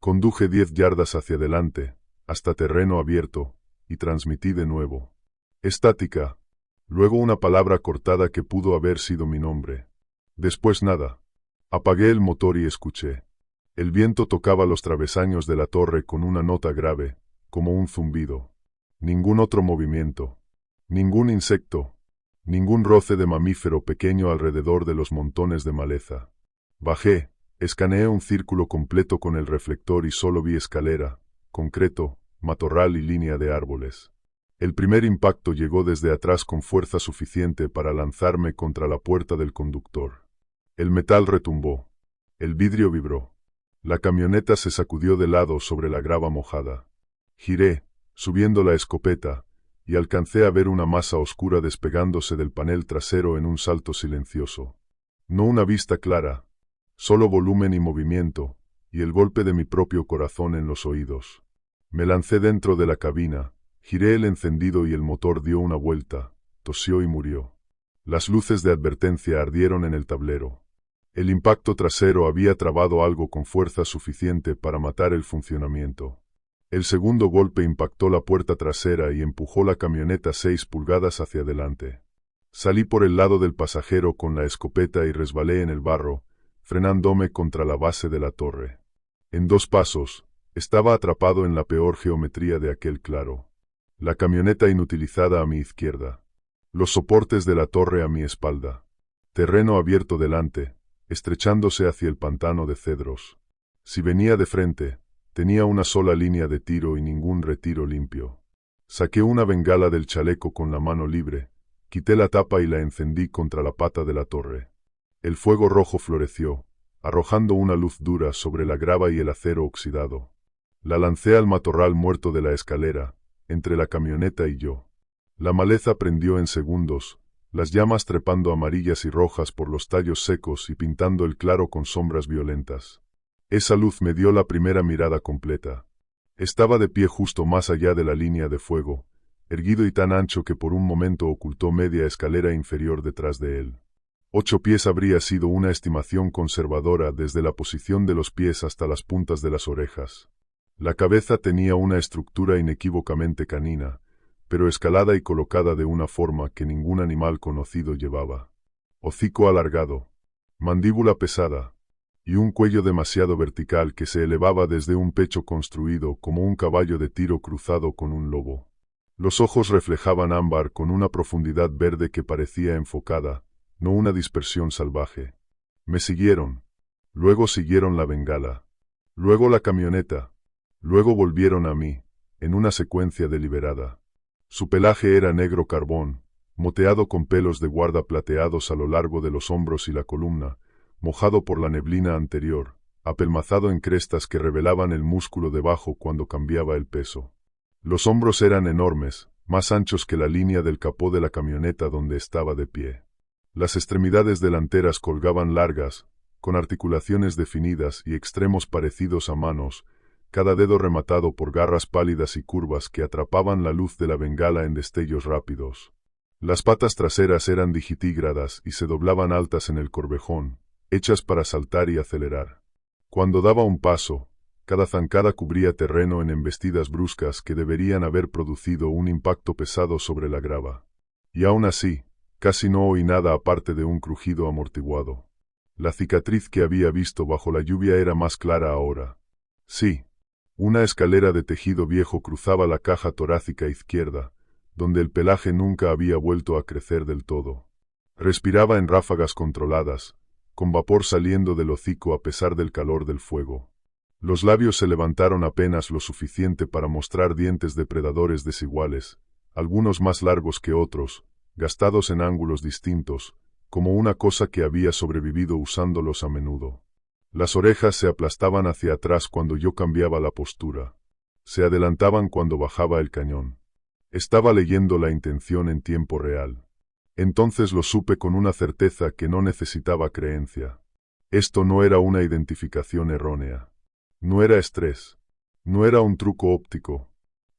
Conduje 10 yardas hacia adelante, hasta terreno abierto, y transmití de nuevo. Estática. Luego una palabra cortada que pudo haber sido mi nombre. Después nada. Apagué el motor y escuché. El viento tocaba los travesaños de la torre con una nota grave, como un zumbido. Ningún otro movimiento. Ningún insecto. Ningún roce de mamífero pequeño alrededor de los montones de maleza. Bajé, escaneé un círculo completo con el reflector y solo vi escalera, concreto, matorral y línea de árboles. El primer impacto llegó desde atrás con fuerza suficiente para lanzarme contra la puerta del conductor. El metal retumbó. El vidrio vibró. La camioneta se sacudió de lado sobre la grava mojada. Giré, subiendo la escopeta, y alcancé a ver una masa oscura despegándose del panel trasero en un salto silencioso. No una vista clara, solo volumen y movimiento, y el golpe de mi propio corazón en los oídos. Me lancé dentro de la cabina, giré el encendido y el motor dio una vuelta, tosió y murió. Las luces de advertencia ardieron en el tablero. El impacto trasero había trabado algo con fuerza suficiente para matar el funcionamiento. El segundo golpe impactó la puerta trasera y empujó la camioneta 6 pulgadas hacia adelante. Salí por el lado del pasajero con la escopeta y resbalé en el barro, frenándome contra la base de la torre. En 2 pasos, estaba atrapado en la peor geometría de aquel claro. La camioneta inutilizada a mi izquierda. Los soportes de la torre a mi espalda. Terreno abierto delante, estrechándose hacia el pantano de cedros. Si venía de frente, tenía una sola línea de tiro y ningún retiro limpio. Saqué una bengala del chaleco con la mano libre, quité la tapa y la encendí contra la pata de la torre. El fuego rojo floreció, arrojando una luz dura sobre la grava y el acero oxidado. La lancé al matorral muerto de la escalera, entre la camioneta y yo. La maleza prendió en segundos, las llamas trepando amarillas y rojas por los tallos secos y pintando el claro con sombras violentas. Esa luz me dio la primera mirada completa. Estaba de pie justo más allá de la línea de fuego, erguido y tan ancho que por un momento ocultó media escalera inferior detrás de él. 8 pies habría sido una estimación conservadora desde la posición de los pies hasta las puntas de las orejas. La cabeza tenía una estructura inequívocamente canina, pero escalada y colocada de una forma que ningún animal conocido llevaba. Hocico alargado, mandíbula pesada, y un cuello demasiado vertical que se elevaba desde un pecho construido como un caballo de tiro cruzado con un lobo. Los ojos reflejaban ámbar con una profundidad verde que parecía enfocada, no una dispersión salvaje. Me siguieron. Luego siguieron la bengala. Luego la camioneta. Luego volvieron a mí, en una secuencia deliberada. Su pelaje era negro carbón, moteado con pelos de guarda plateados a lo largo de los hombros y la columna, mojado por la neblina anterior, apelmazado en crestas que revelaban el músculo debajo cuando cambiaba el peso. Los hombros eran enormes, más anchos que la línea del capó de la camioneta donde estaba de pie. Las extremidades delanteras colgaban largas, con articulaciones definidas y extremos parecidos a manos, cada dedo rematado por garras pálidas y curvas que atrapaban la luz de la bengala en destellos rápidos. Las patas traseras eran digitígradas y se doblaban altas en el corvejón, hechas para saltar y acelerar. Cuando daba un paso, cada zancada cubría terreno en embestidas bruscas que deberían haber producido un impacto pesado sobre la grava. Y aún así, casi no oí nada aparte de un crujido amortiguado. La cicatriz que había visto bajo la lluvia era más clara ahora. Sí, una escalera de tejido viejo cruzaba la caja torácica izquierda, donde el pelaje nunca había vuelto a crecer del todo. Respiraba en ráfagas controladas, con vapor saliendo del hocico a pesar del calor del fuego. Los labios se levantaron apenas lo suficiente para mostrar dientes depredadores desiguales, algunos más largos que otros, gastados en ángulos distintos, como una cosa que había sobrevivido usándolos a menudo. Las orejas se aplastaban hacia atrás cuando yo cambiaba la postura. Se adelantaban cuando bajaba el cañón. Estaba leyendo la intención en tiempo real. Entonces lo supe con una certeza que no necesitaba creencia. Esto no era una identificación errónea. No era estrés. No era un truco óptico.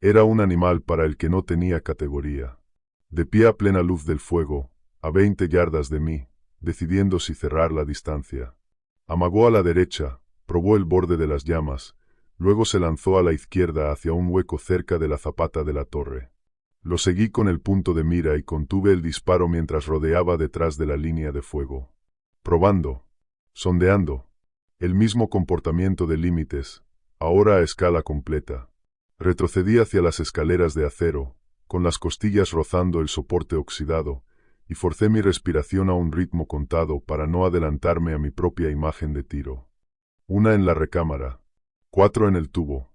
Era un animal para el que no tenía categoría. De pie a plena luz del fuego, a 20 yardas de mí, decidiendo si cerrar la distancia. Amagó a la derecha, probó el borde de las llamas, luego se lanzó a la izquierda hacia un hueco cerca de la zapata de la torre. Lo seguí con el punto de mira y contuve el disparo mientras rodeaba detrás de la línea de fuego. Probando. Sondeando. El mismo comportamiento de límites, ahora a escala completa. Retrocedí hacia las escaleras de acero, con las costillas rozando el soporte oxidado, y forcé mi respiración a un ritmo contado para no adelantarme a mi propia imagen de tiro. 1 en la recámara. 4 en el tubo.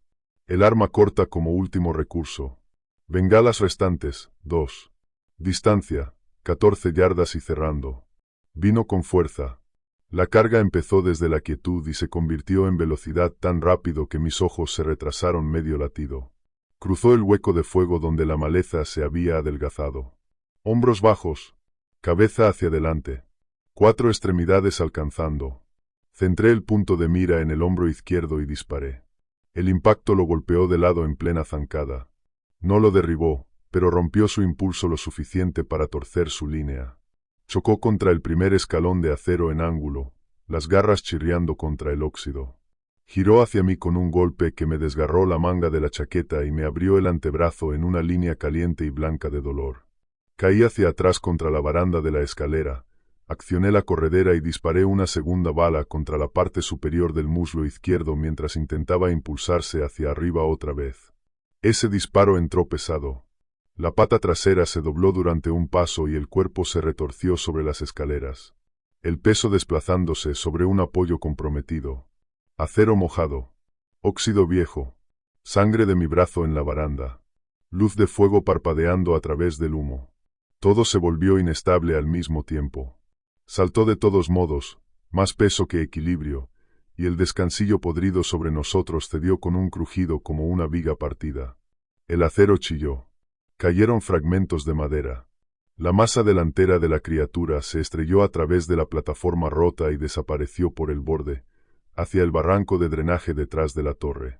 El arma corta como último recurso. Bengalas restantes, 2. Distancia, 14 yardas y cerrando. Vino con fuerza. La carga empezó desde la quietud y se convirtió en velocidad tan rápido que mis ojos se retrasaron medio latido. Cruzó el hueco de fuego donde la maleza se había adelgazado. Hombros bajos. Cabeza hacia adelante. 4 extremidades alcanzando. Centré el punto de mira en el hombro izquierdo y disparé. El impacto lo golpeó de lado en plena zancada. No lo derribó, pero rompió su impulso lo suficiente para torcer su línea. Chocó contra el primer escalón de acero en ángulo, las garras chirriando contra el óxido. Giró hacia mí con un golpe que me desgarró la manga de la chaqueta y me abrió el antebrazo en una línea caliente y blanca de dolor. Caí hacia atrás contra la baranda de la escalera, accioné la corredera y disparé una segunda bala contra la parte superior del muslo izquierdo mientras intentaba impulsarse hacia arriba otra vez. Ese disparo entró pesado. La pata trasera se dobló durante un paso y el cuerpo se retorció sobre las escaleras. El peso desplazándose sobre un apoyo comprometido. Acero mojado. Óxido viejo. Sangre de mi brazo en la baranda. Luz de fuego parpadeando a través del humo. Todo se volvió inestable al mismo tiempo. Saltó de todos modos, más peso que equilibrio, y el descansillo podrido sobre nosotros cedió con un crujido como una viga partida. El acero chilló. Cayeron fragmentos de madera. La masa delantera de la criatura se estrelló a través de la plataforma rota y desapareció por el borde, hacia el barranco de drenaje detrás de la torre.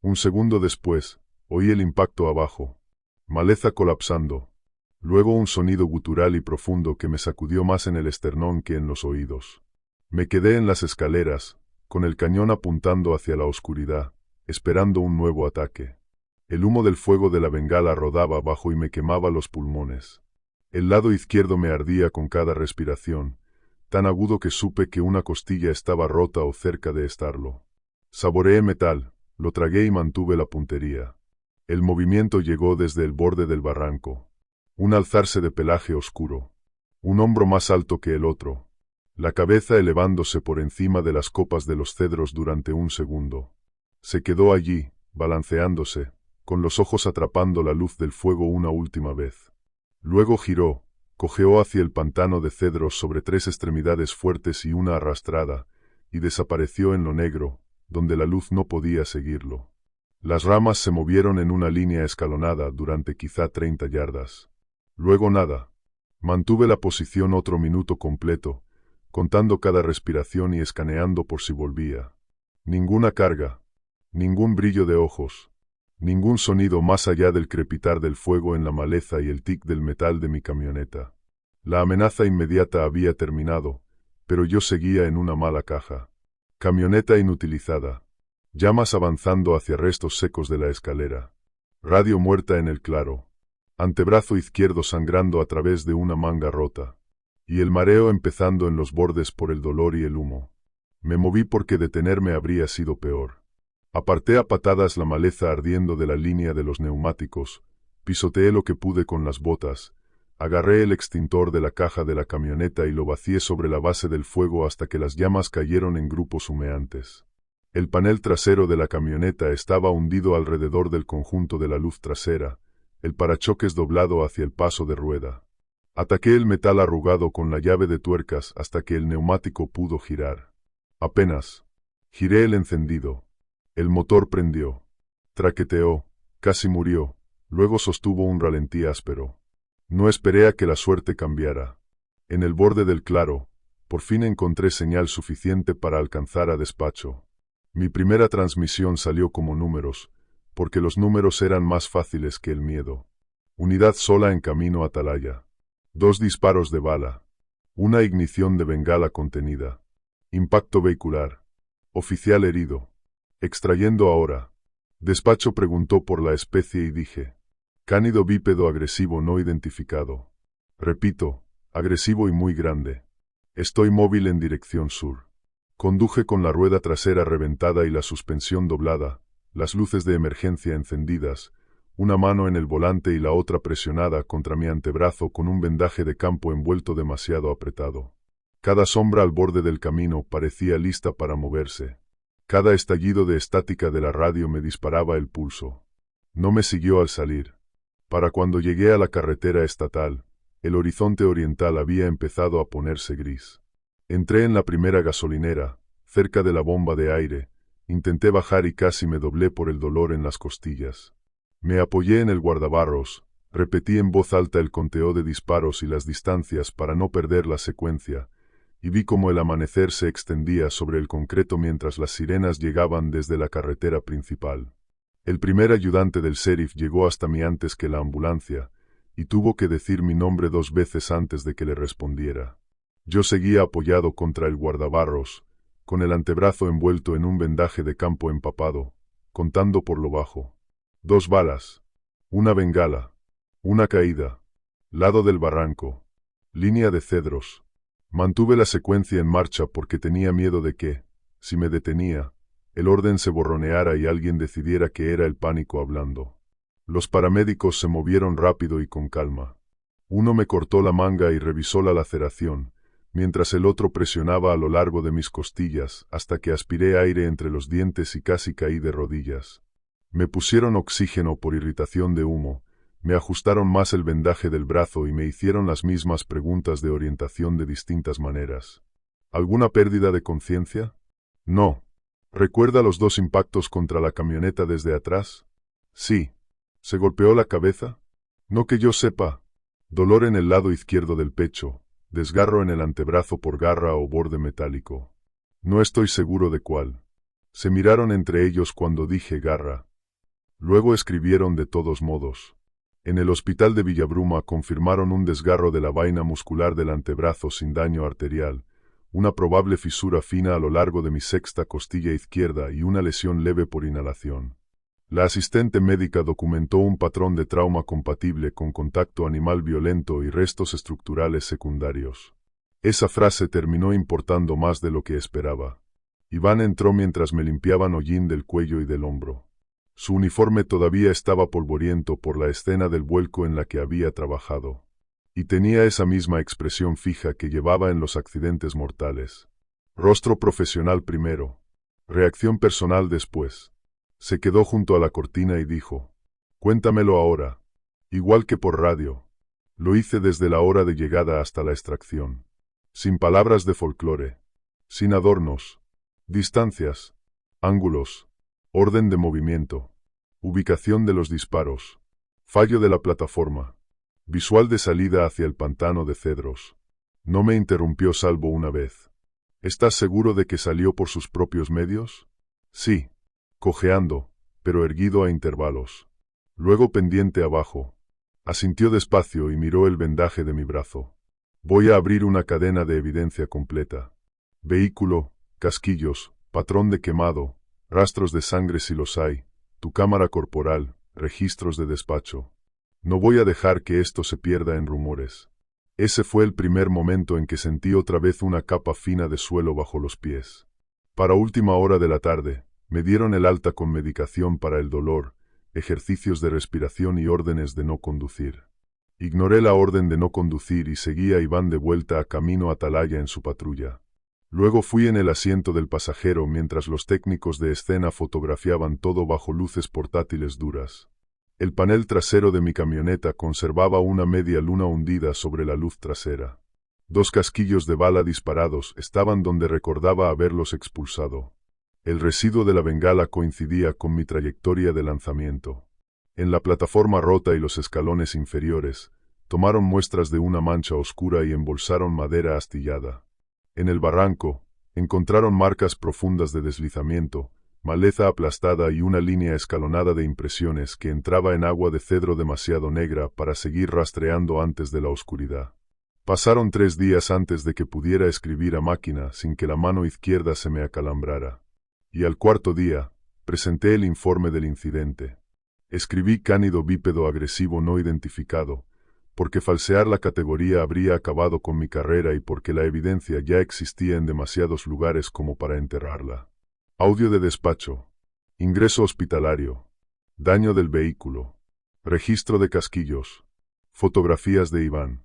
Un segundo después, oí el impacto abajo. Maleza colapsando. Luego un sonido gutural y profundo que me sacudió más en el esternón que en los oídos. Me quedé en las escaleras, con el cañón apuntando hacia la oscuridad, esperando un nuevo ataque. El humo del fuego de la bengala rodaba abajo y me quemaba los pulmones. El lado izquierdo me ardía con cada respiración, tan agudo que supe que una costilla estaba rota o cerca de estarlo. Saboreé metal, lo tragué y mantuve la puntería. El movimiento llegó desde el borde del barranco. Un alzarse de pelaje oscuro. un hombro más alto que el otro, la cabeza elevándose por encima de las copas de los cedros durante un segundo. Se quedó allí, balanceándose, con los ojos atrapando la luz del fuego una última vez. Luego giró, cojeó hacia el pantano de cedros sobre tres extremidades fuertes y una arrastrada, y desapareció en lo negro, donde la luz no podía seguirlo. Las ramas se movieron en una línea escalonada durante quizá 30 yardas. Luego nada. Mantuve la posición otro minuto completo, contando cada respiración y escaneando por si volvía. Ninguna carga, ningún brillo de ojos, ningún sonido más allá del crepitar del fuego en la maleza y el tic del metal de mi camioneta. La amenaza inmediata había terminado, pero yo seguía en una mala caja. Camioneta inutilizada. Llamas avanzando hacia restos secos de la escalera. Radio muerta en el claro. Antebrazo izquierdo sangrando a través de una manga rota. Y el mareo empezando en los bordes por el dolor y el humo. Me moví porque detenerme habría sido peor. Aparté a patadas la maleza ardiendo de la línea de los neumáticos, pisoteé lo que pude con las botas, agarré el extintor de la caja de la camioneta y lo vacié sobre la base del fuego hasta que las llamas cayeron en grupos humeantes. El panel trasero de la camioneta estaba hundido alrededor del conjunto de la luz trasera, el parachoques doblado hacia el paso de rueda. Ataqué el metal arrugado con la llave de tuercas hasta que el neumático pudo girar. Apenas. Giré el encendido. El motor prendió. Traqueteó. Casi murió. Luego sostuvo un ralentí áspero. No esperé a que la suerte cambiara. En el borde del claro, por fin encontré señal suficiente para alcanzar a despacho. Mi primera transmisión salió como números, porque los números eran más fáciles que el miedo. Unidad sola en camino a Atalaya. 2 disparos de bala. Una ignición de bengala contenida. Impacto vehicular. Oficial herido. Extrayendo ahora. Despacho preguntó por la especie y dije. Cánido bípedo agresivo no identificado. Repito, agresivo y muy grande. Estoy móvil en dirección sur. Conduje con la rueda trasera reventada y la suspensión doblada, las luces de emergencia encendidas, una mano en el volante y la otra presionada contra mi antebrazo con un vendaje de campo envuelto demasiado apretado. Cada sombra al borde del camino parecía lista para moverse. Cada estallido de estática de la radio me disparaba el pulso. No me siguió al salir. Para cuando llegué a la carretera estatal, el horizonte oriental había empezado a ponerse gris. Entré en la primera gasolinera, cerca de la bomba de aire, intenté bajar y casi me doblé por el dolor en las costillas. Me apoyé en el guardabarros, repetí en voz alta el conteo de disparos y las distancias para no perder la secuencia, y vi cómo el amanecer se extendía sobre el concreto mientras las sirenas llegaban desde la carretera principal. El primer ayudante del sheriff llegó hasta mí antes que la ambulancia, y tuvo que decir mi nombre 2 veces antes de que le respondiera. Yo seguía apoyado contra el guardabarros, con el antebrazo envuelto en un vendaje de campo empapado, contando por lo bajo. 2 balas. Una bengala. Una caída. Lado del barranco. Línea de cedros. Mantuve la secuencia en marcha porque tenía miedo de que, si me detenía, el orden se borroneara y alguien decidiera que era el pánico hablando. Los paramédicos se movieron rápido y con calma. Uno me cortó la manga y revisó la laceración, mientras el otro presionaba a lo largo de mis costillas hasta que aspiré aire entre los dientes y casi caí de rodillas. Me pusieron oxígeno por irritación de humo, me ajustaron más el vendaje del brazo y me hicieron las mismas preguntas de orientación de distintas maneras. ¿Alguna pérdida de conciencia? No. ¿Recuerda los 2 impactos contra la camioneta desde atrás? Sí. ¿Se golpeó la cabeza? No que yo sepa. Dolor en el lado izquierdo del pecho. Desgarro en el antebrazo por garra o borde metálico. No estoy seguro de cuál. Se miraron entre ellos cuando dije garra. Luego escribieron de todos modos. En el hospital de Villabruma confirmaron un desgarro de la vaina muscular del antebrazo sin daño arterial, una probable fisura fina a lo largo de mi 6ª costilla izquierda y una lesión leve por inhalación. La asistente médica documentó un patrón de trauma compatible con contacto animal violento y restos estructurales secundarios. Esa frase terminó importando más de lo que esperaba. Iván entró mientras me limpiaban hollín del cuello y del hombro. Su uniforme todavía estaba polvoriento por la escena del vuelco en la que había trabajado. y tenía esa misma expresión fija que llevaba en los accidentes mortales. Rostro profesional primero, reacción personal después. Se quedó junto a la cortina y dijo: «Cuéntamelo ahora». Igual que por radio. Lo hice desde la hora de llegada hasta la extracción. Sin palabras de folclore. Sin adornos. Distancias. Ángulos. Orden de movimiento. Ubicación de los disparos. Fallo de la plataforma. Visual de salida hacia el pantano de cedros. No me interrumpió salvo una vez. ¿Estás seguro de que salió por sus propios medios? Sí. Cojeando, pero erguido a intervalos. Luego pendiente abajo. Asintió despacio y miró el vendaje de mi brazo. Voy a abrir una cadena de evidencia completa. Vehículo, casquillos, patrón de quemado, rastros de sangre si los hay, tu cámara corporal, registros de despacho. No voy a dejar que esto se pierda en rumores. Ese fue el primer momento en que sentí otra vez una capa fina de suelo bajo los pies. Para última hora de la tarde, me dieron el alta con medicación para el dolor, ejercicios de respiración y órdenes de no conducir. Ignoré la orden de no conducir y seguí a Iván de vuelta a camino a Atalaya en su patrulla. Luego fui en el asiento del pasajero mientras los técnicos de escena fotografiaban todo bajo luces portátiles duras. El panel trasero de mi camioneta conservaba una media luna hundida sobre la luz trasera. 2 casquillos de bala disparados estaban donde recordaba haberlos expulsado. El residuo de la bengala coincidía con mi trayectoria de lanzamiento. En la plataforma rota y los escalones inferiores, tomaron muestras de una mancha oscura y embolsaron madera astillada. En el barranco, encontraron marcas profundas de deslizamiento, maleza aplastada y una línea escalonada de impresiones que entraba en agua de cedro demasiado negra para seguir rastreando antes de la oscuridad. Pasaron 3 días antes de que pudiera escribir a máquina sin que la mano izquierda se me acalambrara. Y al 4.º día, presenté el informe del incidente. Escribí cánido bípedo agresivo no identificado, porque falsear la categoría habría acabado con mi carrera y porque la evidencia ya existía en demasiados lugares como para enterrarla. Audio de despacho. Ingreso hospitalario. Daño del vehículo. Registro de casquillos. Fotografías de Iván.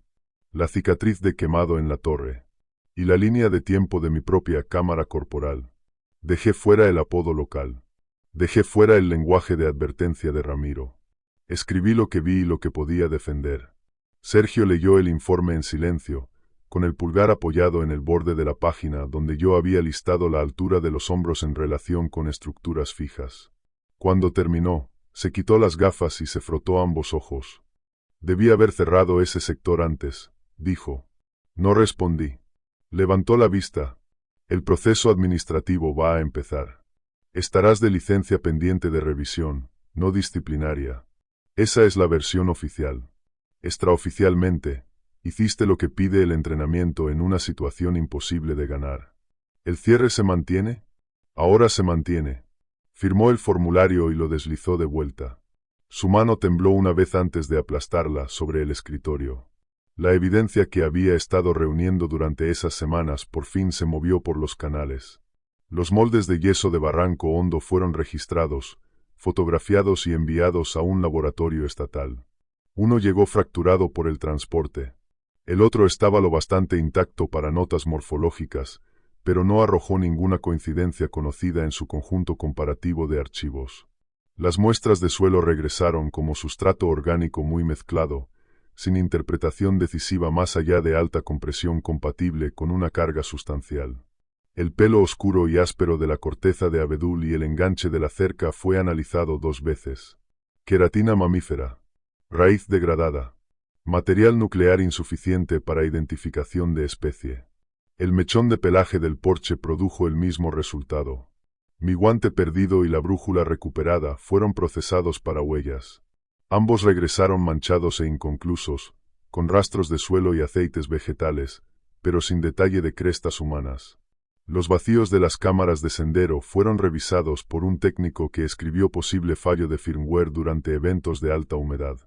La cicatriz de quemado en la torre. Y la línea de tiempo de mi propia cámara corporal. Dejé fuera el apodo local. Dejé fuera el lenguaje de advertencia de Ramiro. Escribí lo que vi y lo que podía defender. Sergio leyó el informe en silencio, con el pulgar apoyado en el borde de la página donde yo había listado la altura de los hombros en relación con estructuras fijas. Cuando terminó, se quitó las gafas y se frotó ambos ojos. Debí haber cerrado ese sector antes, dijo. No respondí. Levantó la vista. El proceso administrativo va a empezar. Estarás de licencia pendiente de revisión, no disciplinaria. Esa es la versión oficial. Extraoficialmente, hiciste lo que pide el entrenamiento en una situación imposible de ganar. ¿El cierre se mantiene? Ahora se mantiene. Firmó el formulario y lo deslizó de vuelta. Su mano tembló una vez antes de aplastarla sobre el escritorio. La evidencia que había estado reuniendo durante esas semanas por fin se movió por los canales. Los moldes de yeso de Barranco Hondo fueron registrados, fotografiados y enviados a un laboratorio estatal. Uno llegó fracturado por el transporte. El otro estaba lo bastante intacto para notas morfológicas, pero no arrojó ninguna coincidencia conocida en su conjunto comparativo de archivos. Las muestras de suelo regresaron como sustrato orgánico muy mezclado, sin interpretación decisiva más allá de alta compresión compatible con una carga sustancial. El pelo oscuro y áspero de la corteza de abedul y el enganche de la cerca fue analizado 2 veces. Queratina mamífera. Raíz degradada. Material nuclear insuficiente para identificación de especie. El mechón de pelaje del Porsche produjo el mismo resultado. Mi guante perdido y la brújula recuperada fueron procesados para huellas. Ambos regresaron manchados e inconclusos, con rastros de suelo y aceites vegetales, pero sin detalle de crestas humanas. Los vacíos de las cámaras de sendero fueron revisados por un técnico que escribió posible fallo de firmware durante eventos de alta humedad.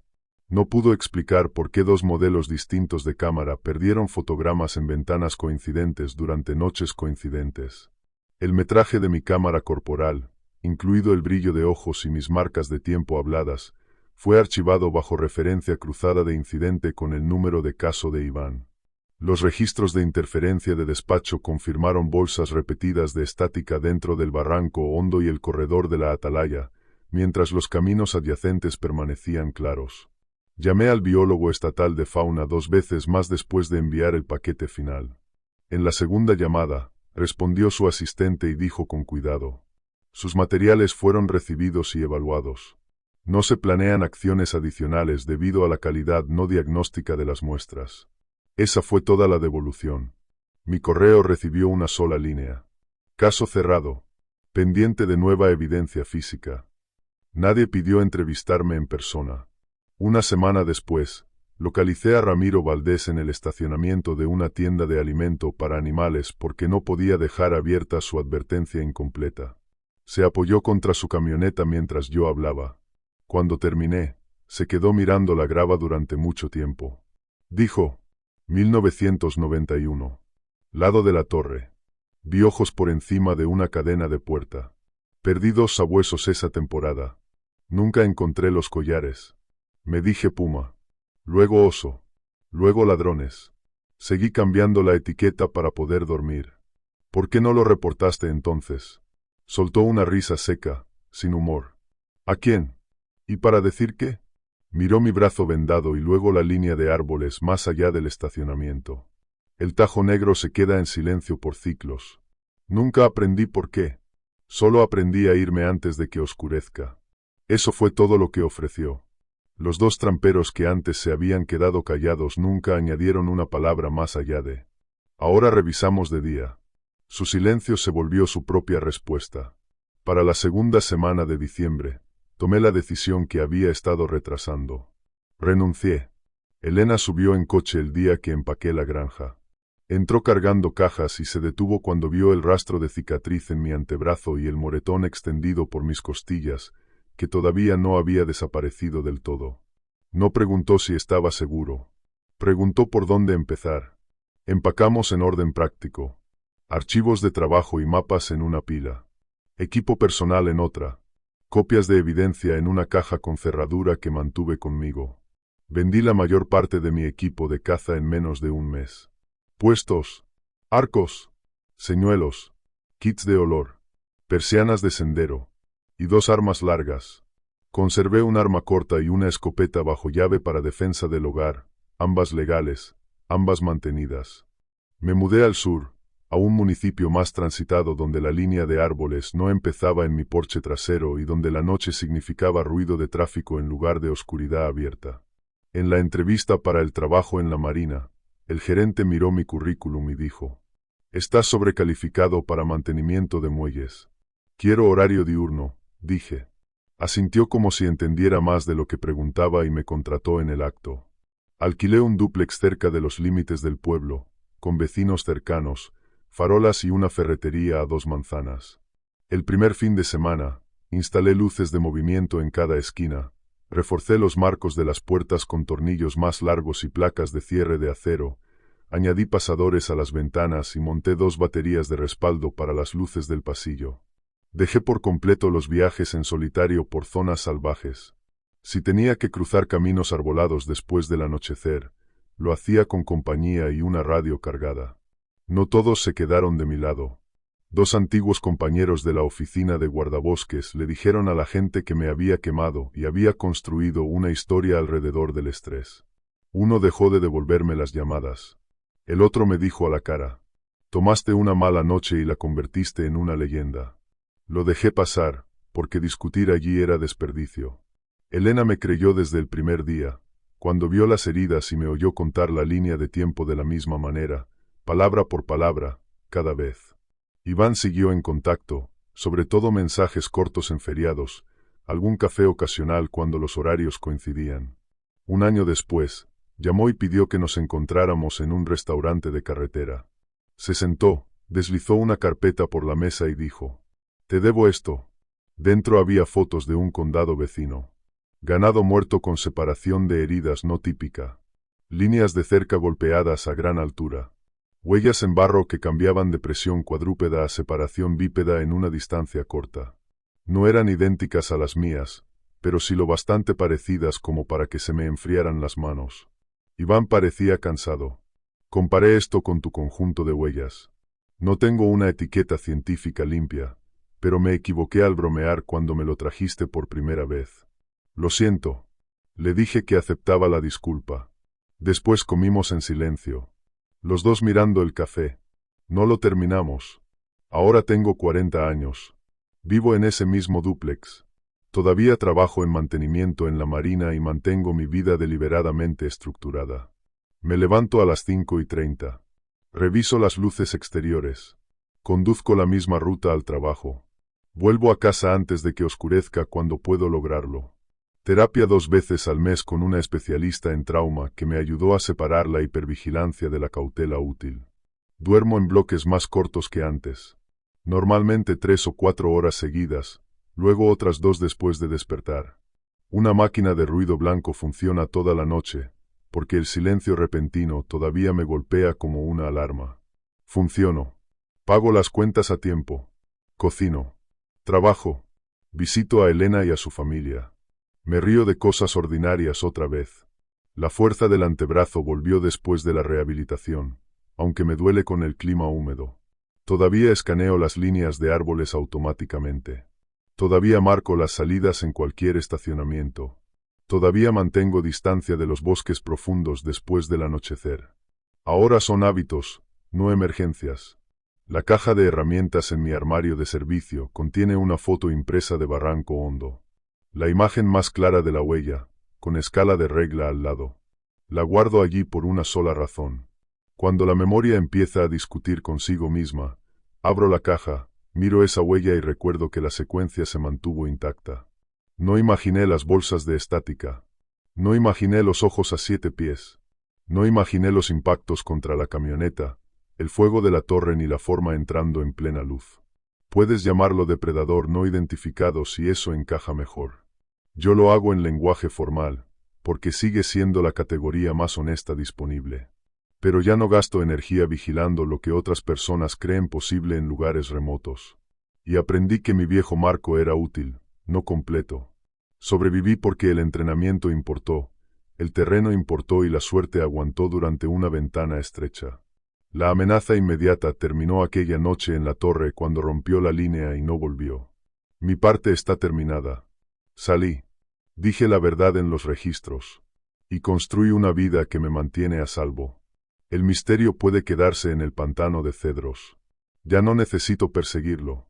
No pudo explicar por qué 2 modelos distintos de cámara perdieron fotogramas en ventanas coincidentes durante noches coincidentes. El metraje de mi cámara corporal, incluido el brillo de ojos y mis marcas de tiempo habladas, fue archivado bajo referencia cruzada de incidente con el número de caso de Iván. Los registros de interferencia de despacho confirmaron bolsas repetidas de estática dentro del barranco hondo y el corredor de la atalaya, mientras los caminos adyacentes permanecían claros. Llamé al biólogo estatal de fauna 2 veces más después de enviar el paquete final. En la segunda llamada, respondió su asistente y dijo con cuidado: sus materiales fueron recibidos y evaluados. No se planean acciones adicionales debido a la calidad no diagnóstica de las muestras. Esa fue toda la devolución. Mi correo recibió una sola línea. Caso cerrado. Pendiente de nueva evidencia física. Nadie pidió entrevistarme en persona. Una semana después, localicé a Ramiro Valdés en el estacionamiento de una tienda de alimento para animales porque no podía dejar abierta su advertencia incompleta. Se apoyó contra su camioneta mientras yo hablaba. Cuando terminé, se quedó mirando la grava durante mucho tiempo. Dijo: 1991. Lado de la torre. Vi ojos por encima de una cadena de puerta. Perdí 2 sabuesos esa temporada. Nunca encontré los collares. Me dije puma. Luego oso. Luego ladrones. Seguí cambiando la etiqueta para poder dormir. ¿Por qué no lo reportaste entonces? Soltó una risa seca, sin humor. ¿A quién? ¿Y para decir qué? Miró mi brazo vendado y luego la línea de árboles más allá del estacionamiento. El Tajo Negro se queda en silencio por ciclos. Nunca aprendí por qué. Solo aprendí a irme antes de que oscurezca. Eso fue todo lo que ofreció. Los 2 tramperos que antes se habían quedado callados nunca añadieron una palabra más allá de: ahora revisamos de día. Su silencio se volvió su propia respuesta. Para la segunda semana de diciembre, tomé la decisión que había estado retrasando. Renuncié. Elena subió en coche el día que empaqué la granja. Entró cargando cajas y se detuvo cuando vio el rastro de cicatriz en mi antebrazo y el moretón extendido por mis costillas, que todavía no había desaparecido del todo. No preguntó si estaba seguro. Preguntó por dónde empezar. Empacamos en orden práctico. Archivos de trabajo y mapas en una pila. Equipo personal en otra. Copias de evidencia en una caja con cerradura que mantuve conmigo. Vendí la mayor parte de mi equipo de caza en menos de un mes. Puestos, arcos, señuelos, kits de olor, persianas de sendero, y 2 armas largas. Conservé un arma corta y una escopeta bajo llave para defensa del hogar, ambas legales, ambas mantenidas. Me mudé al sur, a un municipio más transitado donde la línea de árboles no empezaba en mi porche trasero y donde la noche significaba ruido de tráfico en lugar de oscuridad abierta. En la entrevista para el trabajo en la Marina, el gerente miró mi currículum y dijo: estás sobrecalificado para mantenimiento de muelles. Quiero horario diurno, dije. Asintió como si entendiera más de lo que preguntaba y me contrató en el acto. Alquilé un dúplex cerca de los límites del pueblo, con vecinos cercanos, farolas y una ferretería a 2 manzanas. El primer fin de semana, instalé luces de movimiento en cada esquina, reforcé los marcos de las puertas con tornillos más largos y placas de cierre de acero, añadí pasadores a las ventanas y monté 2 baterías de respaldo para las luces del pasillo. Dejé por completo los viajes en solitario por zonas salvajes. Si tenía que cruzar caminos arbolados después del anochecer, lo hacía con compañía y una radio cargada. No todos se quedaron de mi lado. 2 antiguos compañeros de la oficina de guardabosques le dijeron a la gente que me había quemado y había construido una historia alrededor del estrés. Uno dejó de devolverme las llamadas. El otro me dijo a la cara: tomaste una mala noche y la convertiste en una leyenda. Lo dejé pasar, porque discutir allí era desperdicio. Elena me creyó desde el primer día, cuando vio las heridas y me oyó contar la línea de tiempo de la misma manera, palabra por palabra, cada vez. Iván siguió en contacto, sobre todo mensajes cortos en feriados, algún café ocasional cuando los horarios coincidían. Un año después, llamó y pidió que nos encontráramos en un restaurante de carretera. Se sentó, deslizó una carpeta por la mesa y dijo: te debo esto. Dentro había fotos de un condado vecino. Ganado muerto con separación de heridas no típica. Líneas de cerca golpeadas a gran altura. Huellas en barro que cambiaban de presión cuadrúpeda a separación bípeda en una distancia corta. No eran idénticas a las mías, pero sí lo bastante parecidas como para que se me enfriaran las manos. Iván parecía cansado. Comparé esto con tu conjunto de huellas. No tengo una etiqueta científica limpia, pero me equivoqué al bromear cuando me lo trajiste por primera vez. Lo siento. Le dije que aceptaba la disculpa. Después comimos en silencio, los dos mirando el café. No lo terminamos. Ahora tengo 40 años. Vivo en ese mismo dúplex. Todavía trabajo en mantenimiento en la marina y mantengo mi vida deliberadamente estructurada. Me levanto a las 5:30. Reviso las luces exteriores. Conduzco la misma ruta al trabajo. Vuelvo a casa antes de que oscurezca cuando puedo lograrlo. Terapia 2 veces al mes con una especialista en trauma que me ayudó a separar la hipervigilancia de la cautela útil. Duermo en bloques más cortos que antes. Normalmente 3 o 4 horas seguidas, luego otras 2 después de despertar. Una máquina de ruido blanco funciona toda la noche, porque el silencio repentino todavía me golpea como una alarma. Funciono. Pago las cuentas a tiempo. Cocino. Trabajo. Visito a Elena y a su familia. Me río de cosas ordinarias otra vez. La fuerza del antebrazo volvió después de la rehabilitación, aunque me duele con el clima húmedo. Todavía escaneo las líneas de árboles automáticamente. Todavía marco las salidas en cualquier estacionamiento. Todavía mantengo distancia de los bosques profundos después del anochecer. Ahora son hábitos, no emergencias. La caja de herramientas en mi armario de servicio contiene una foto impresa de Barranco Hondo. La imagen más clara de la huella, con escala de regla al lado. La guardo allí por una sola razón. Cuando la memoria empieza a discutir consigo misma, abro la caja, miro esa huella y recuerdo que la secuencia se mantuvo intacta. No imaginé las bolsas de estática. No imaginé los ojos a 7 pies. No imaginé los impactos contra la camioneta, el fuego de la torre ni la forma entrando en plena luz. Puedes llamarlo depredador no identificado si eso encaja mejor. Yo lo hago en lenguaje formal, porque sigue siendo la categoría más honesta disponible. Pero ya no gasto energía vigilando lo que otras personas creen posible en lugares remotos. Y aprendí que mi viejo marco era útil, no completo. Sobreviví porque el entrenamiento importó, el terreno importó y la suerte aguantó durante una ventana estrecha. La amenaza inmediata terminó aquella noche en la torre cuando rompió la línea y no volvió. Mi parte está terminada. Salí. Dije la verdad en los registros. Y construí una vida que me mantiene a salvo. El misterio puede quedarse en el pantano de cedros. Ya no necesito perseguirlo.